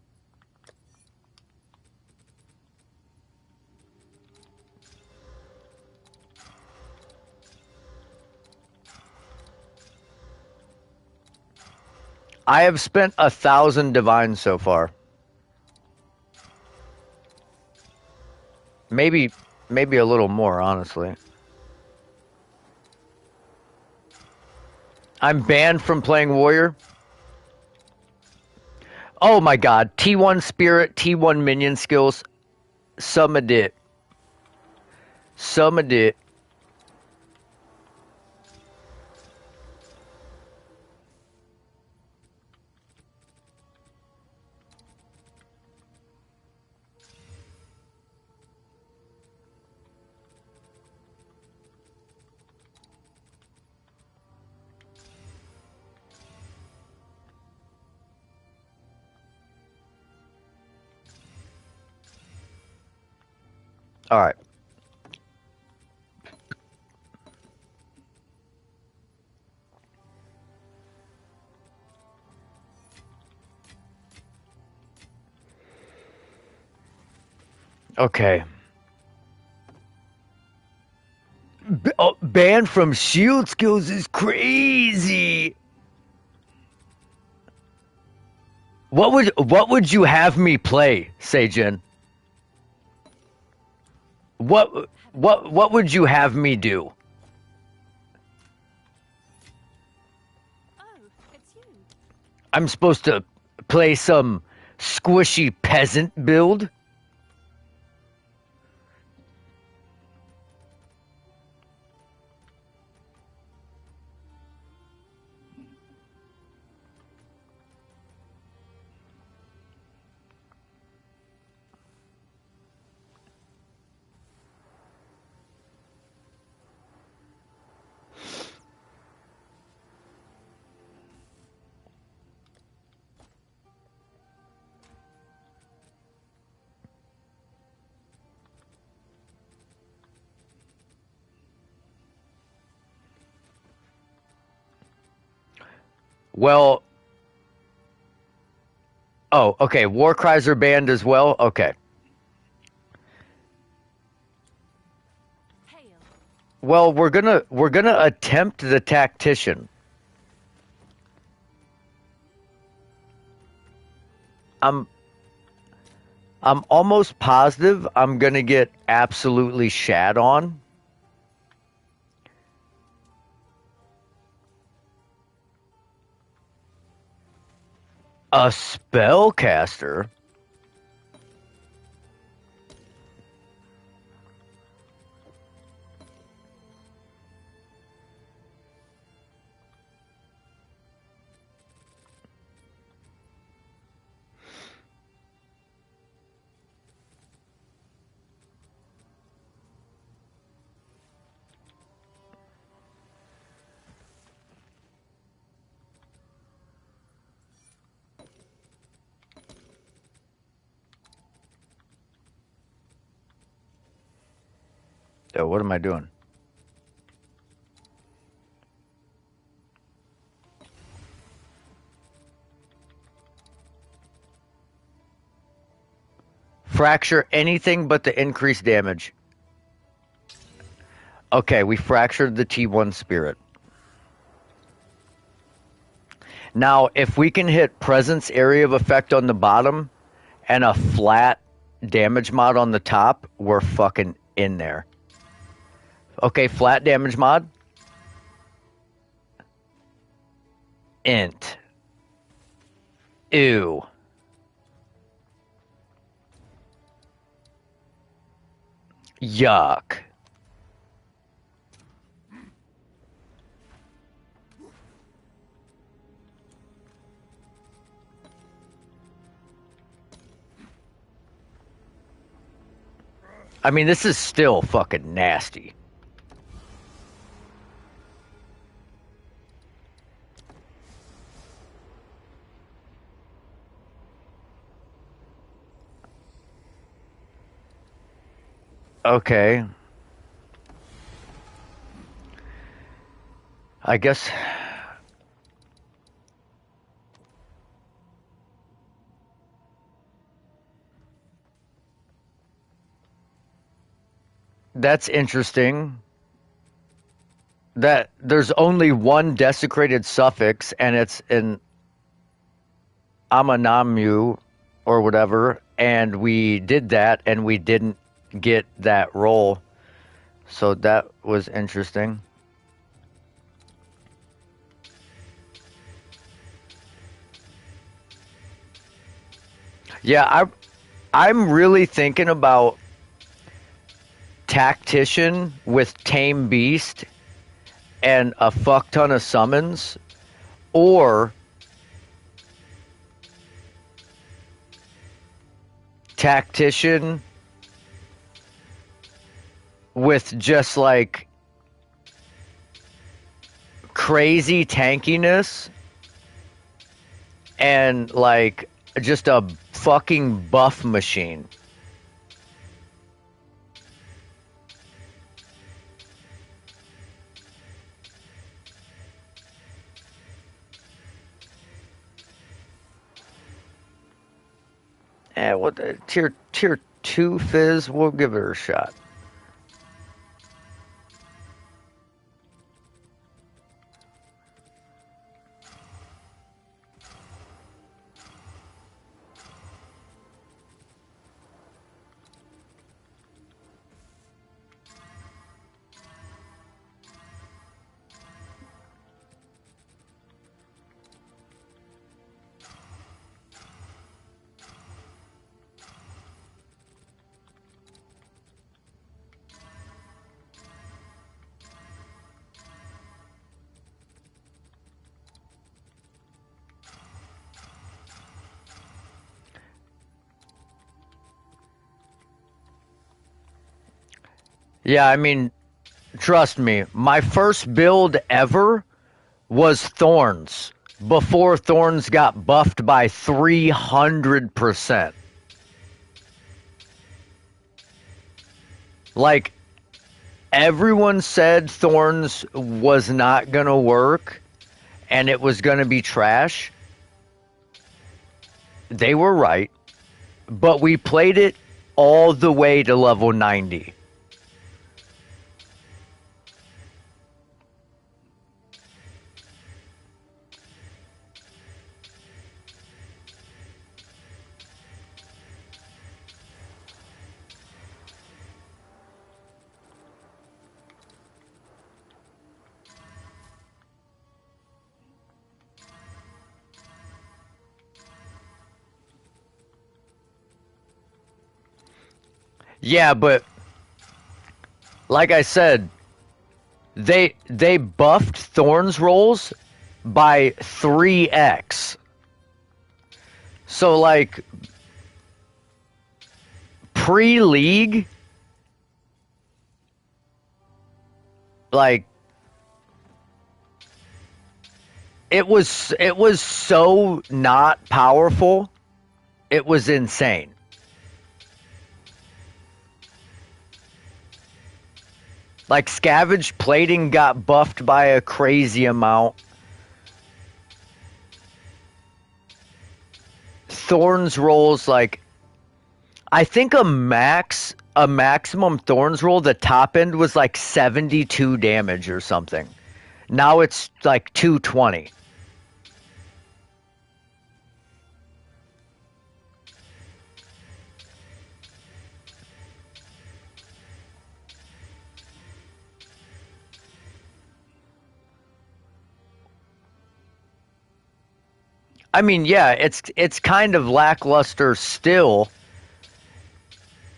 I have spent 1,000 divines so far. Maybe a little more, honestly. I'm banned from playing warrior. Oh my god, T1 spirit, T1 minion skills. Summoned it. Summoned it. All right. Okay. Banned from shield skills is crazy. What would you have me play, Seijin? What would you have me do? Oh, it's you. I'm supposed to play some squishy peasant build? Well, oh, okay. War cries are banned as well. Okay. Hail. Well, we're gonna attempt the tactician. I'm I'm almost positive I'm gonna get absolutely shat on. A spellcaster? Oh, what am I doing? Fracture anything but the increased damage. Okay, we fractured the T1 spirit. Now, if we can hit presence area of effect on the bottom and a flat damage mod on the top, we're fucking in there. Okay, flat damage mod. Int. Ew. Yuck. I mean, this is still fucking nasty. Okay. I guess that's interesting. That there's only one desecrated suffix, and it's an Amanamu or whatever, and we did that, and we didn't get that roll. So that was interesting. Yeah, I'm really thinking about Tactician with Tame Beast and a fuck ton of summons, or Tactician with just like crazy tankiness and like just a fucking buff machine. What tier 2 Fizz? We'll give it a shot. Yeah, I mean, trust me, my first build ever was Thorns before Thorns got buffed by 300%. Like, everyone said Thorns was not going to work and it was going to be trash. They were right, but we played it all the way to level 90. Yeah, but like I said, they buffed Thorn's rolls by 3x. So like pre-league, like it was so not powerful. It was insane. Like scavenge plating got buffed by a crazy amount. Thorns rolls, like I think a maximum Thorns roll, the top end was like 72 damage or something. Now it's like 220. I mean, yeah, it's kind of lackluster still,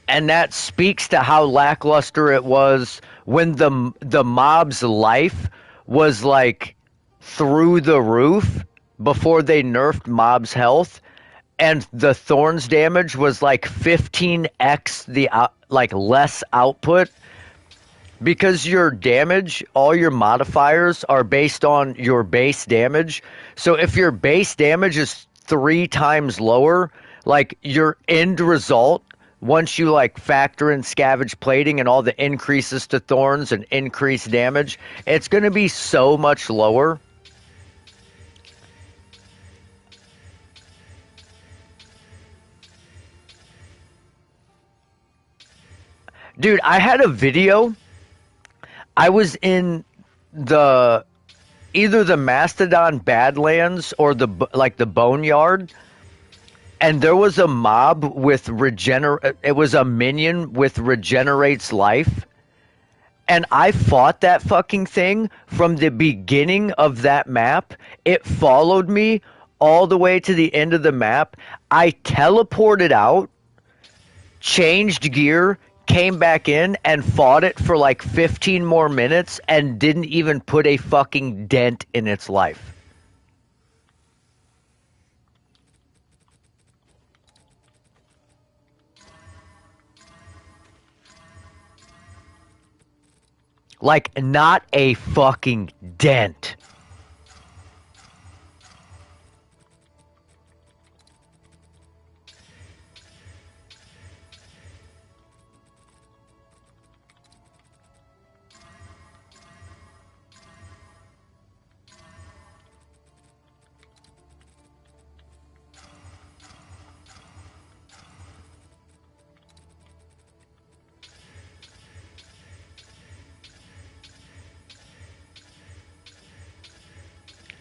and that speaks to how lackluster it was when the mob's life was like through the roof before they nerfed mob's health, and the thorns damage was like 15x the like less output, because your damage, all your modifiers are based on your base damage. So if your base damage is 3 times lower, like your end result, once you like factor in scavenge plating and all the increases to thorns and increased damage, it's going to be so much lower. Dude, I had a video. I was in the either the Mastodon Badlands or the like the Boneyard, and there was a mob with regenerate. It was a minion with regenerates life, and I fought that fucking thing from the beginning of that map. It followed me all the way to the end of the map. I teleported out, changed gear, came back in, and fought it for like 15 more minutes, and didn't even put a fucking dent in its life. Like, not a fucking dent.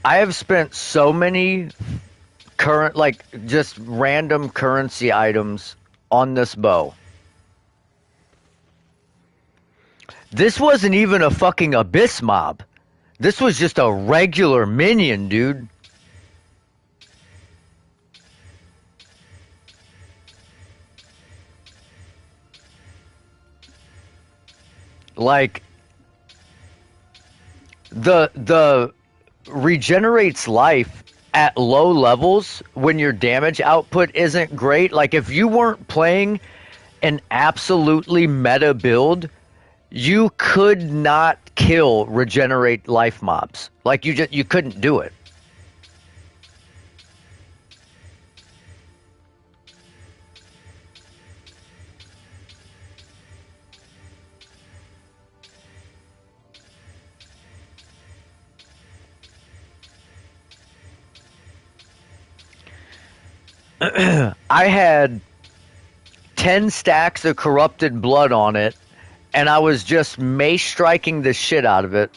I have spent so many current, like, just random currency items on this bow. This wasn't even a fucking abyss mob. This was just a regular minion, dude. Like, the regenerates life at low levels when your damage output isn't great. Like, if you weren't playing an absolutely meta build, you could not kill regenerate life mobs. Like, you couldn't do it. I had 10 stacks of corrupted blood on it, and I was just mace striking the shit out of it.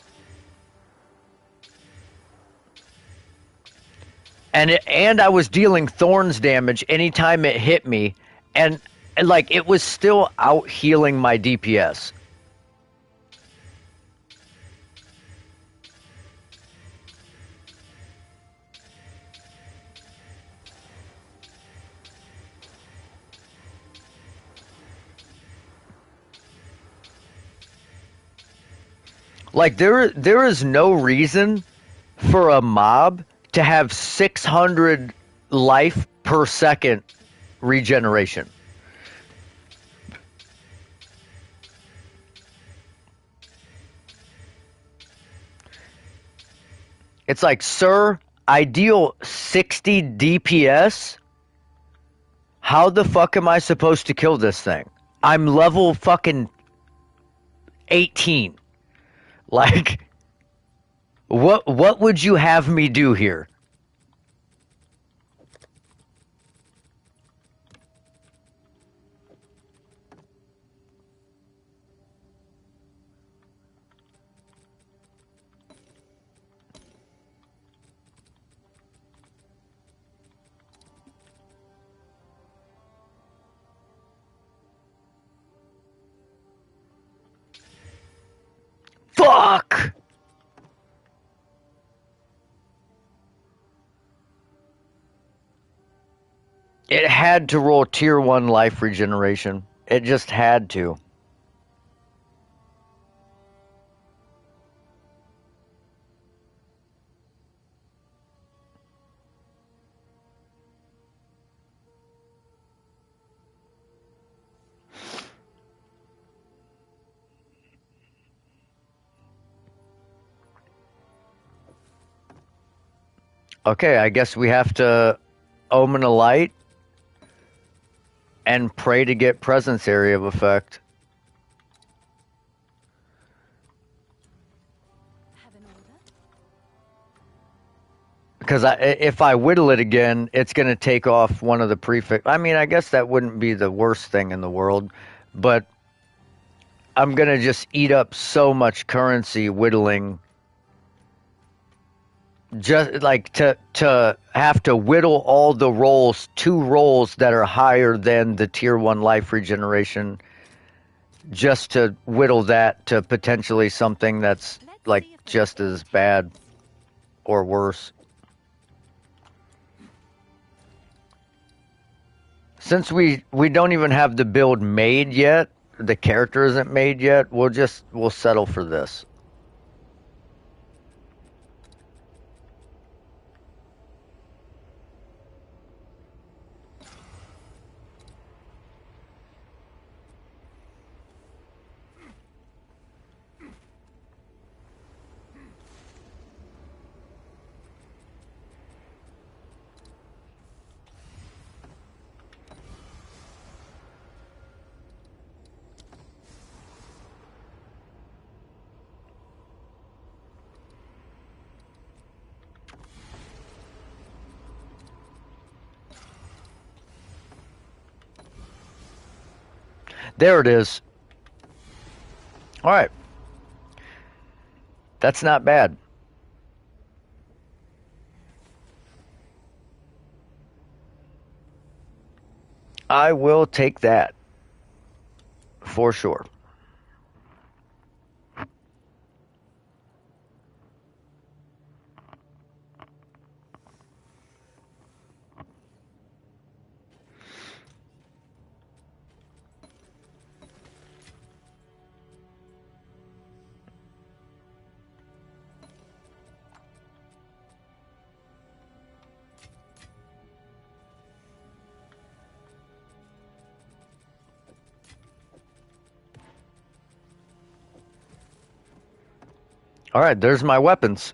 And I was dealing thorns damage anytime it hit me, and like it was still out healing my DPS. Like there is no reason for a mob to have 600 life per second regeneration. It's like, sir, ideal 60 DPS. How the fuck am I supposed to kill this thing? I'm level fucking 18. Like, what would you have me do here? Fuck! It had to roll tier 1 life regeneration. It just had to. Okay, I guess we have to omen a light and pray to get presence area of effect. Have an order? Because if I whittle it again, it's going to take off one of the prefix. I mean, I guess that wouldn't be the worst thing in the world, but I'm going to just eat up so much currency whittling. Just like to have to whittle all the rolls, 2 rolls that are higher than the tier 1 life regeneration, just to whittle that to potentially something that's Let's like see if this just as bad or worse. Since we don't even have the build made yet, the character isn't made yet, we'll settle for this. There it is. All right. That's not bad. I will take that for sure. All right, there's my weapons.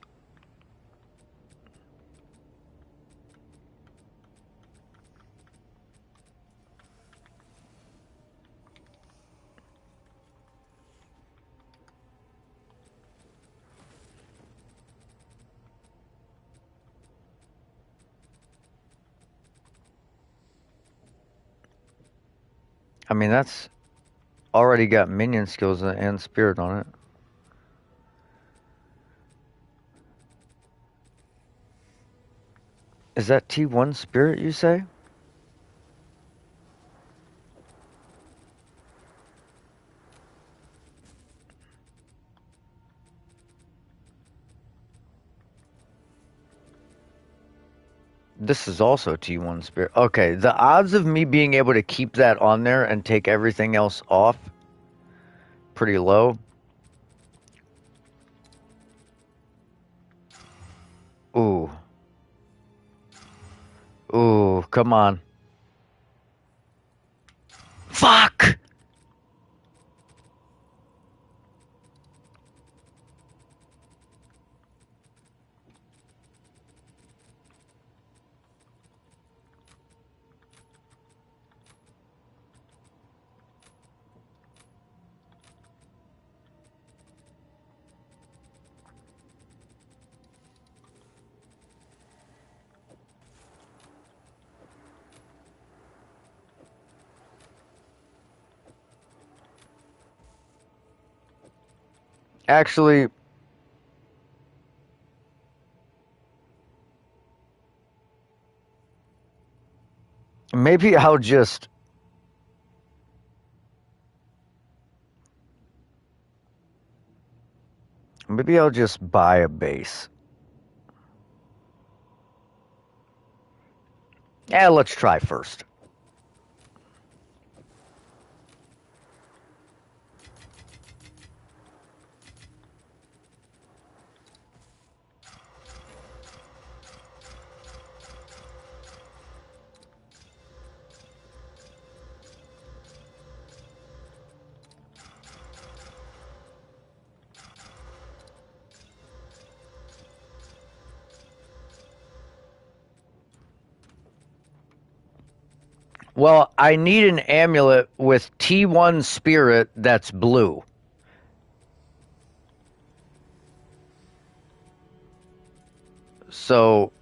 I mean, that's already got minion skills and spirit on it. Is that T1 spirit, you say? This is also T1 spirit. Okay, the odds of me being able to keep that on there and take everything else off, pretty low. come on. Fuck! Actually, maybe I'll just... Maybe I'll just buy a base. Yeah, let's try first. Well, I need an amulet with T1 spirit that's blue. So,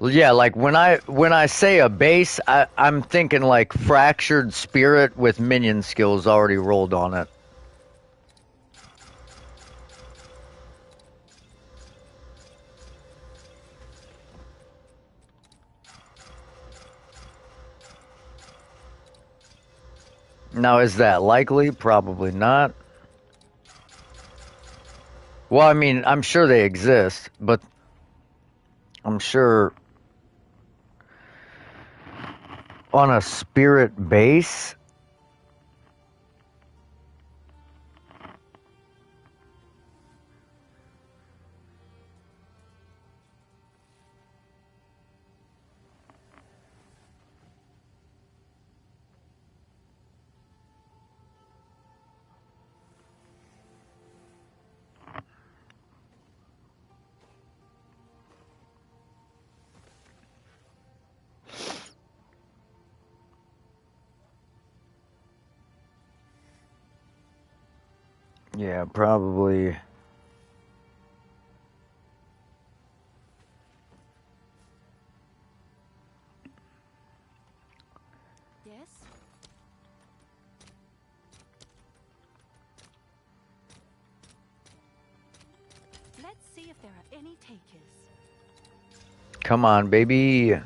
yeah, like when I say a base, I'm thinking like fractured spirit with minion skills already rolled on it. Now, is that likely? Probably not. Well, I mean, I'm sure they exist, but I'm sure on a spirit base. Yeah, probably. Yes? Let's see if there are any takers. Come on, baby.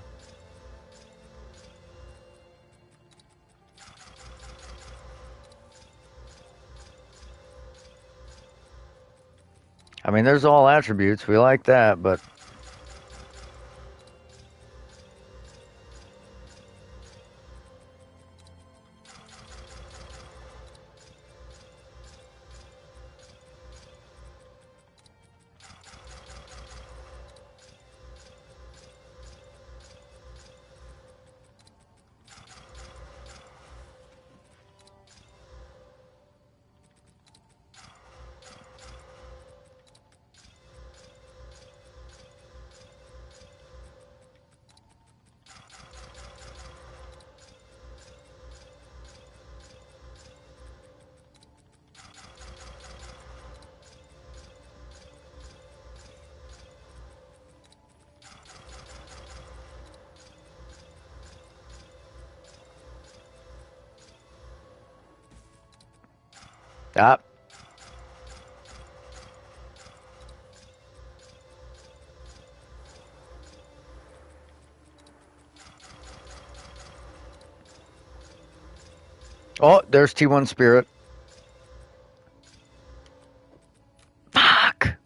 I mean, there's all attributes. We like that, but ah. Oh, there's T1 spirit. Fuck.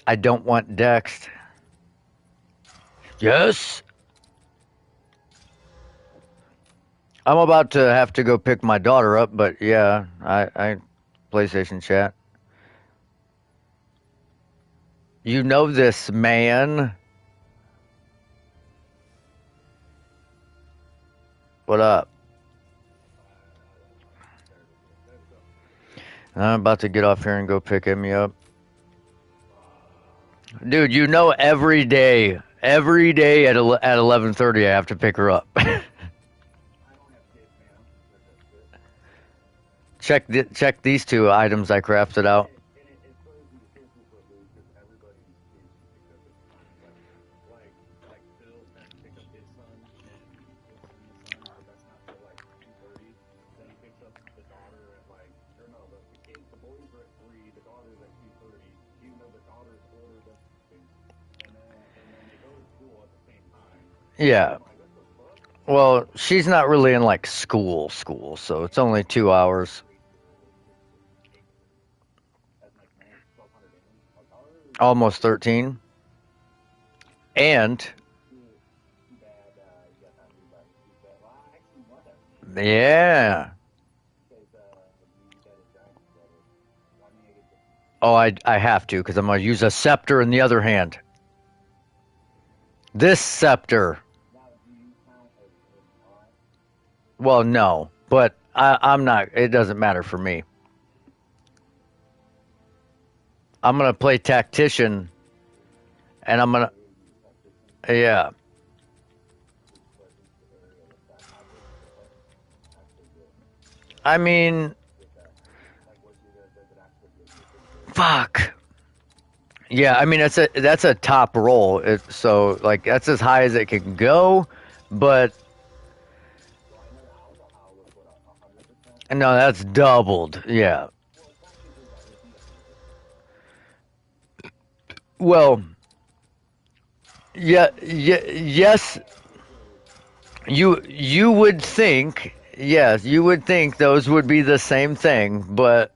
I don't want Dex. Yes. I'm about to have to go pick my daughter up, but yeah, I PlayStation chat. You know this, man. What up? I'm about to get off here and go pick Emmy up. Dude, you know every day at 11:30 I have to pick her up. Check these two items I crafted out. Yeah. Well, she's not really in like school, so it's only 2 hours. Almost 13. And yeah. Oh, I have to because I'm gonna use a scepter in the other hand. This scepter. Well, no, but I'm not. It doesn't matter for me. I'm gonna play tactician, and I'm gonna. Yeah. I mean, fuck. Yeah, I mean that's a top roll. So like that's as high as it can go, but no, that's doubled. Yeah. Well, yes. You would think, yes, you would think those would be the same thing, but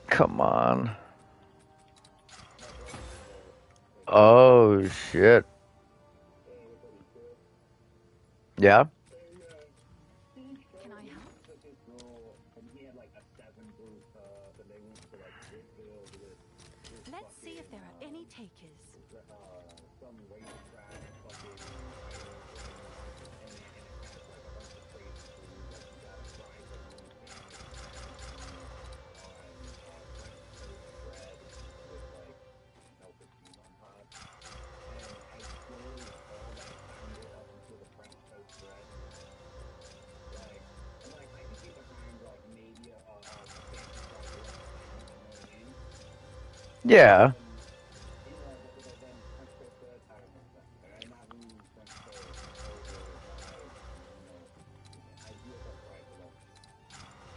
come on. Oh shit. Yeah. Can I help? Let's see if there are any takers. Yeah.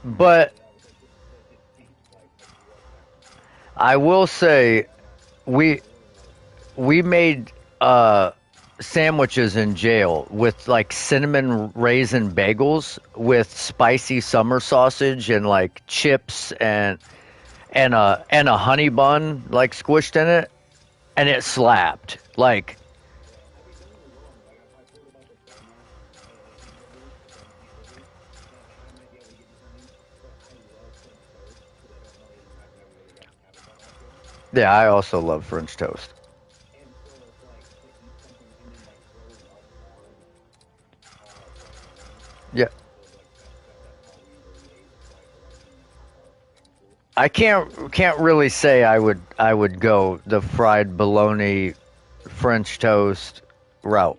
But I will say we we made sandwiches in jail with like cinnamon raisin bagels with spicy summer sausage and like chips and a honey bun like squished in it, and it slapped. Like, yeah, I also love French toast. Yeah, I can't really say I would go the fried bologna French toast route.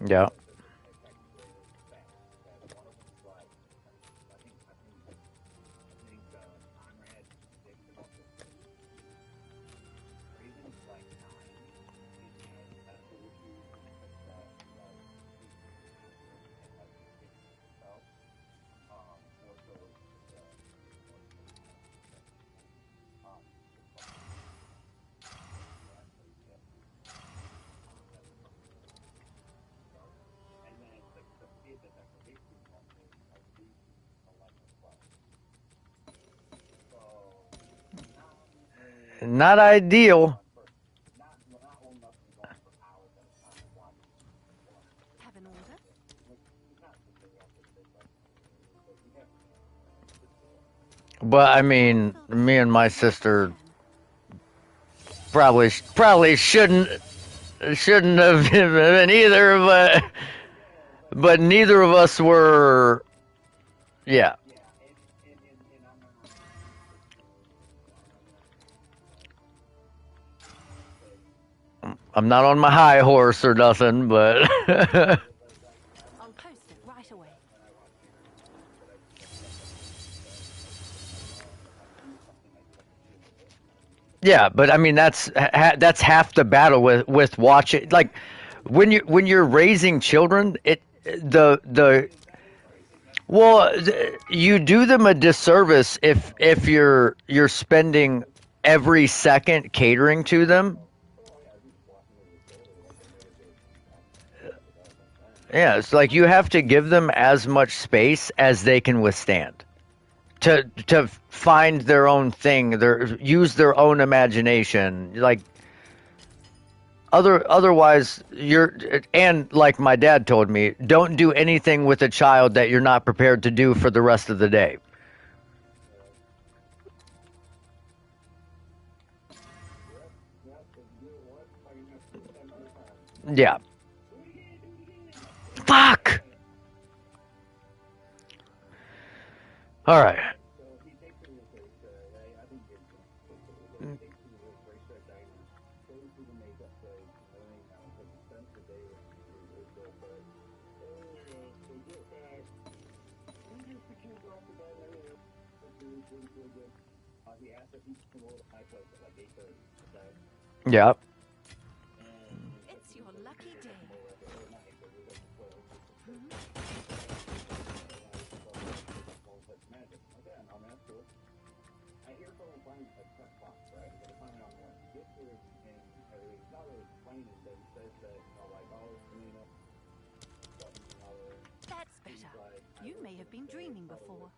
Yeah. Not ideal. Have an order? But I mean, me and my Do what you sister can. probably shouldn't have been either, but neither of us were. Yeah, I'm not on my high horse or nothing, but I'll post it right away. yeah, but I mean that's half the battle with watching. Like when you're raising children, the well, you do them a disservice if you're spending every second catering to them. Yeah, it's like you have to give them as much space as they can withstand to find their own thing, use their own imagination. Like otherwise you're and like my dad told me, don't do anything with a child that you're not prepared to do for the rest of the day. Yeah. Fuck. All right. Yeah. It's your lucky day. Hmm? That's better. You may have been dreaming before.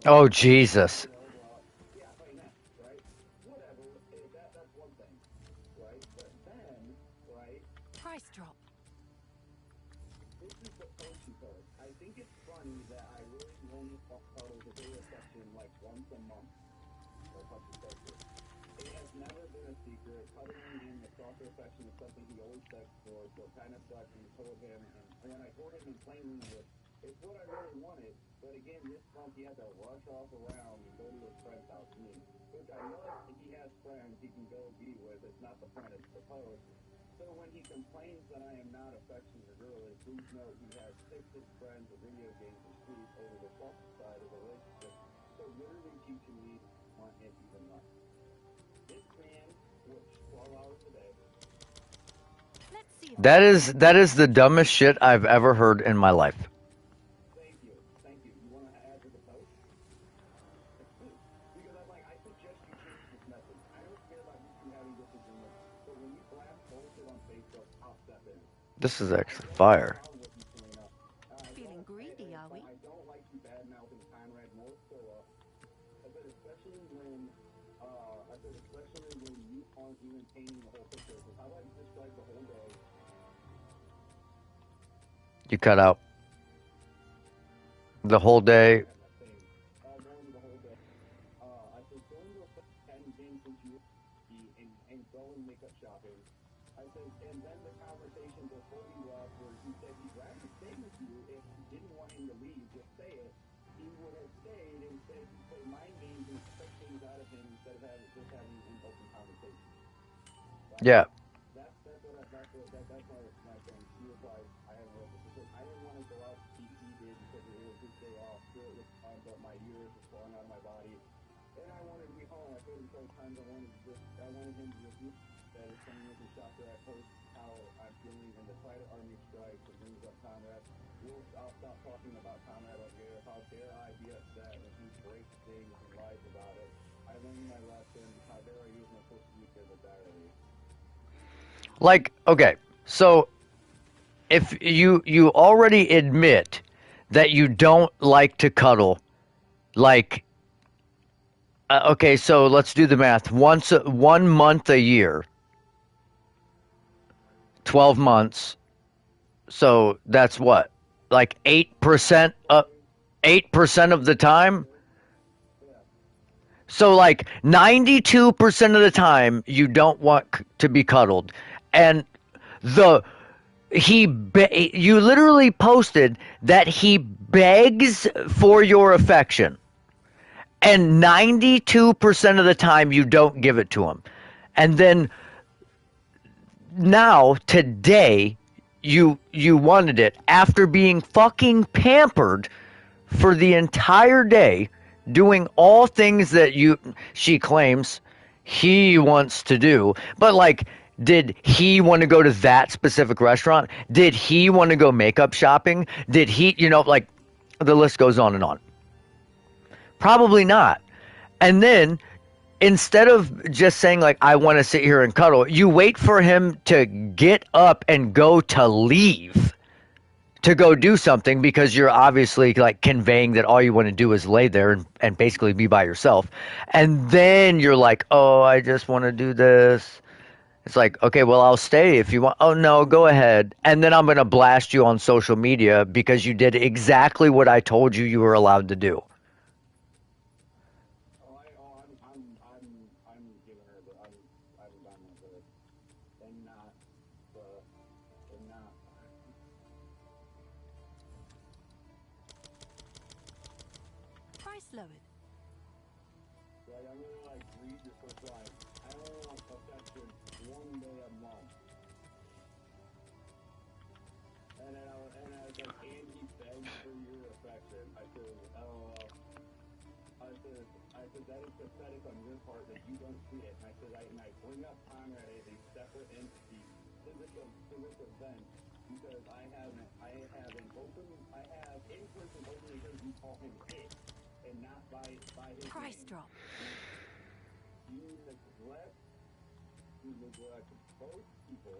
Oh Jesus. Price drop. Let's see if this will That work. is the dumbest shit I've ever heard in my life. This is actually fire. Feeling greedy, are we? You cut out the whole day. Yeah. That's my thing. He was like, I haven't read this. Because I didn't want to go out. He did because it was his day off. It was fun, but my uterus was falling out of my body, and I wanted to be home. I told him so times I wanted him to just look at it, someone with a shop that I post how I'm feeling, and the private army strikes and brings up Conrad. I'll stop talking about Conrad or Gareth. How dare I be upset when he breaks things and lies about it? I learned my lesson. How dare I use my social media as a diary? Like, okay, so if you already admit that you don't like to cuddle, like, okay, so let's do the math. 1 month a year, 12 months. So that's what, like 8%. 8% of the time. So like 92% of the time, you don't want to be cuddled, and the you literally posted that he begs for your affection, and 92% of the time you don't give it to him. And then now today you wanted it after being fucking pampered for the entire day, doing all things that she claims he wants to do. But like, did he want to go to that specific restaurant? Did he want to go makeup shopping? Did he, like, the list goes on and on. Probably not. And then instead of just saying like, I want to sit here and cuddle, you wait for him to get up and go to leave to go do something, because you're obviously like conveying that all you want to do is lay there and basically be by yourself. And then you're like, oh, I just want to do this. It's like, okay, well, I'll stay if you want. Oh, no, go ahead. And then I'm going to blast you on social media because you did exactly what I told you were allowed to do. I'm giving her the, I'm done with it. And not, and not. Price lowered. Like, I'm gonna, like, read your first line. I only want affection 1 day a month. And I was like, and he begs for your affection. I said, LOL. I said, that is pathetic on your part that you don't see it. And I said, and I bring up Conrad as a separate entity to this event because I have in-person openly heard you call him it and not by his Price name. drop. You neglect both people.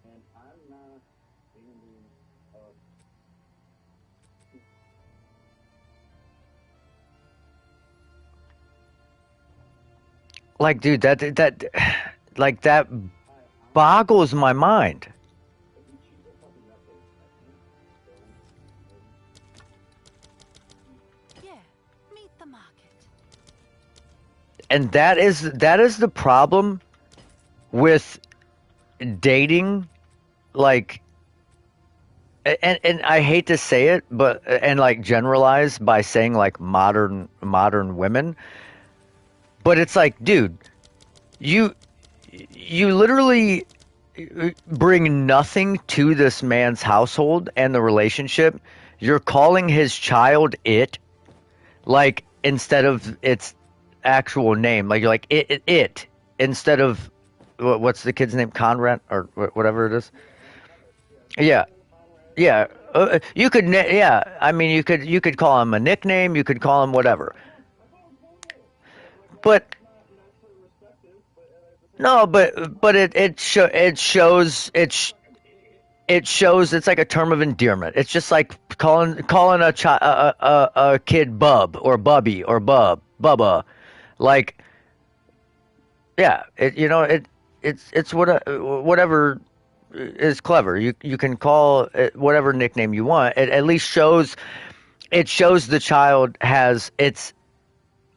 And I'm not standing up. Like, dude, like, that boggles my mind. Yeah, meet the market. And that is the problem with dating, like, and I hate to say it, but and like generalize by saying like modern women, but it's like, dude, you you literally bring nothing to this man's household and the relationship. You're calling his child it, like, instead of its actual name. Like, you're like, it instead of what's the kid's name, Conrad or whatever it is. Yeah, yeah. You could, yeah. I mean, you could call him a nickname. You could call him whatever. But no, but it shows it's like a term of endearment. It's just like calling a kid bub or bubby or bubba, like, yeah. It's whatever is clever. You can call it whatever nickname you want. It at least shows the child has its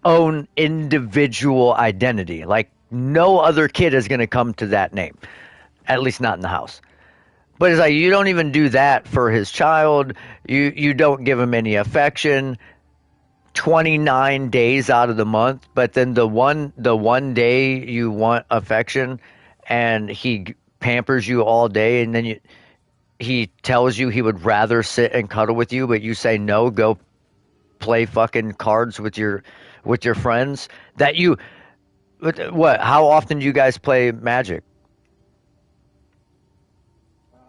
own individual identity. Like, no other kid is going to come to that name, at least not in the house. But it's like, you don't even do that for his child. You don't give him any affection. 29 days out of the month, but then the one day you want affection and he pampers you all day, and then he tells you he would rather sit and cuddle with you, but you say no, go play fucking cards with your friends. That you what? How often do you guys play Magic? That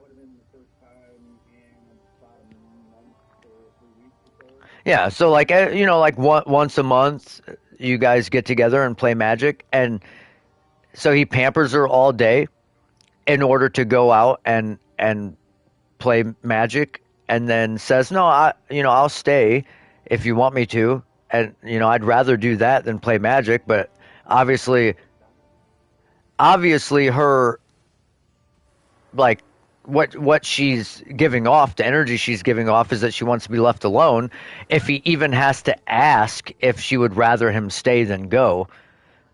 would have been the first time in about a month or 3 weeks or so. Yeah, so like like once a month, you guys get together and play Magic, and so he pampers her all day in order to go out and play Magic, and then says, "No, I'll stay if you want me to." And I'd rather do that than play Magic, but obviously obviously her, like, what she's giving off, the energy she's giving off, is that she wants to be left alone. If he even has to ask if she would rather him stay than go,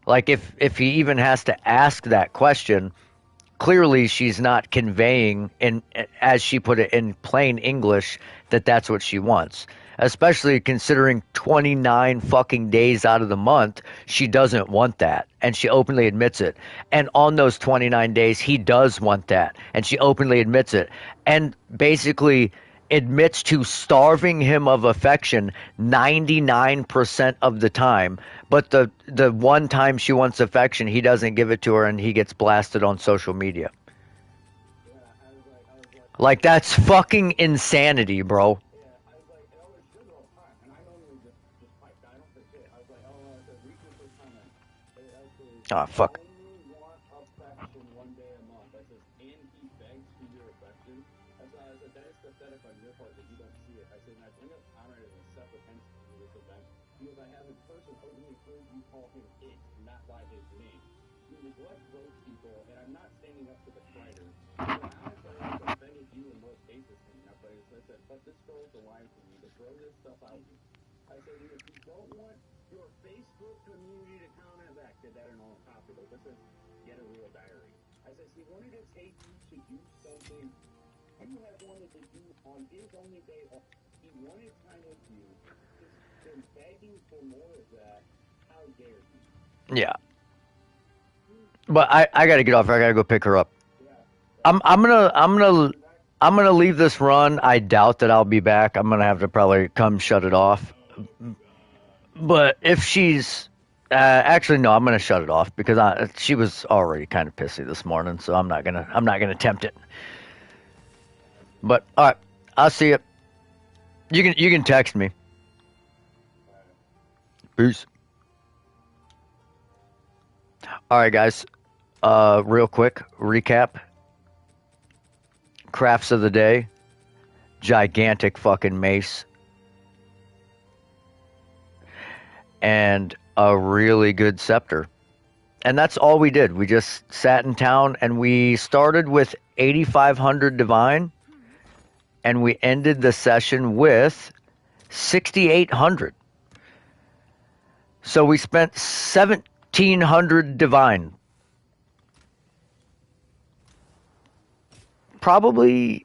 like if he even has to ask that question, clearly she's not conveying, in as she put it in plain English, that that's what she wants. Especially considering 29 fucking days out of the month she doesn't want that, and she openly admits it. And on those 29 days he does want that, and she openly admits it, and basically admits to starving him of affection 99% of the time. But the one time she wants affection, he doesn't give it to her, and he gets blasted on social media. Yeah, Like, that's fucking insanity, bro. yeah, I was like, oh, it's sugar all the time, and I normally just fight. I don't forget. I was like, oh, I said, read the first comment. I said, Oh, I fuck. only want affection 1 day a month. I said, and he begs for your affection. I said, that is pathetic on your part that you don't see it. I said, and I bring up honor as a separate entity to this event because I have in person openly heard you call him it, not by his name. You neglect those people, and I'm not standing up to the writers. I honestly have offended you in most cases, and I said, but this girl's the line for me to throw this stuff out. I said, if you don't want your Facebook community to comment back, did that in all popular. This is get a real diary. I said, he wanted to take you to do something you have wanted to do on his only day off. He wanted time with you. He's been begging for more of that. How dare you? Yeah. But I gotta get off. I gotta go pick her up. Yeah. I'm gonna leave this run. I doubt that I'll be back. I'm gonna have to probably come shut it off. But if she's actually, no, I'm gonna shut it off because she was already kind of pissy this morning, so I'm not gonna tempt it. But all right, I'll see you. You can text me. Peace. All right, guys. Real quick recap. Crafts of the day: gigantic fucking mace and a really good scepter. And that's all we did. We just sat in town, and we started with 8,500 divine, and we ended the session with 6,800. So we spent 1,700 divine. Probably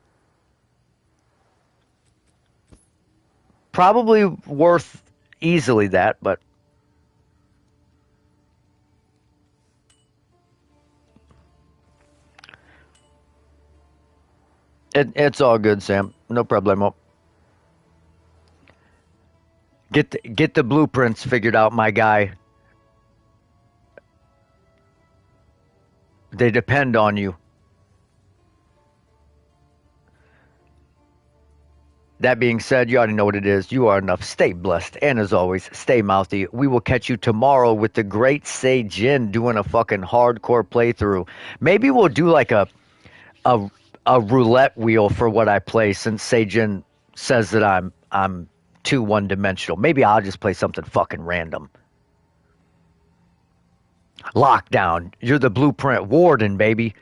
worth easily that, but it's all good, Sam. No problemo. Get the blueprints figured out, my guy. They depend on you. That being said, you already know what it is. You are enough. Stay blessed. And as always, stay mouthy. We will catch you tomorrow with the great Seijin doing a fucking hardcore playthrough. Maybe we'll do like a a roulette wheel for what I play, since Seijin says that I'm too one dimensional. Maybe I'll just play something fucking random. Lockdown. You're the blueprint warden, baby.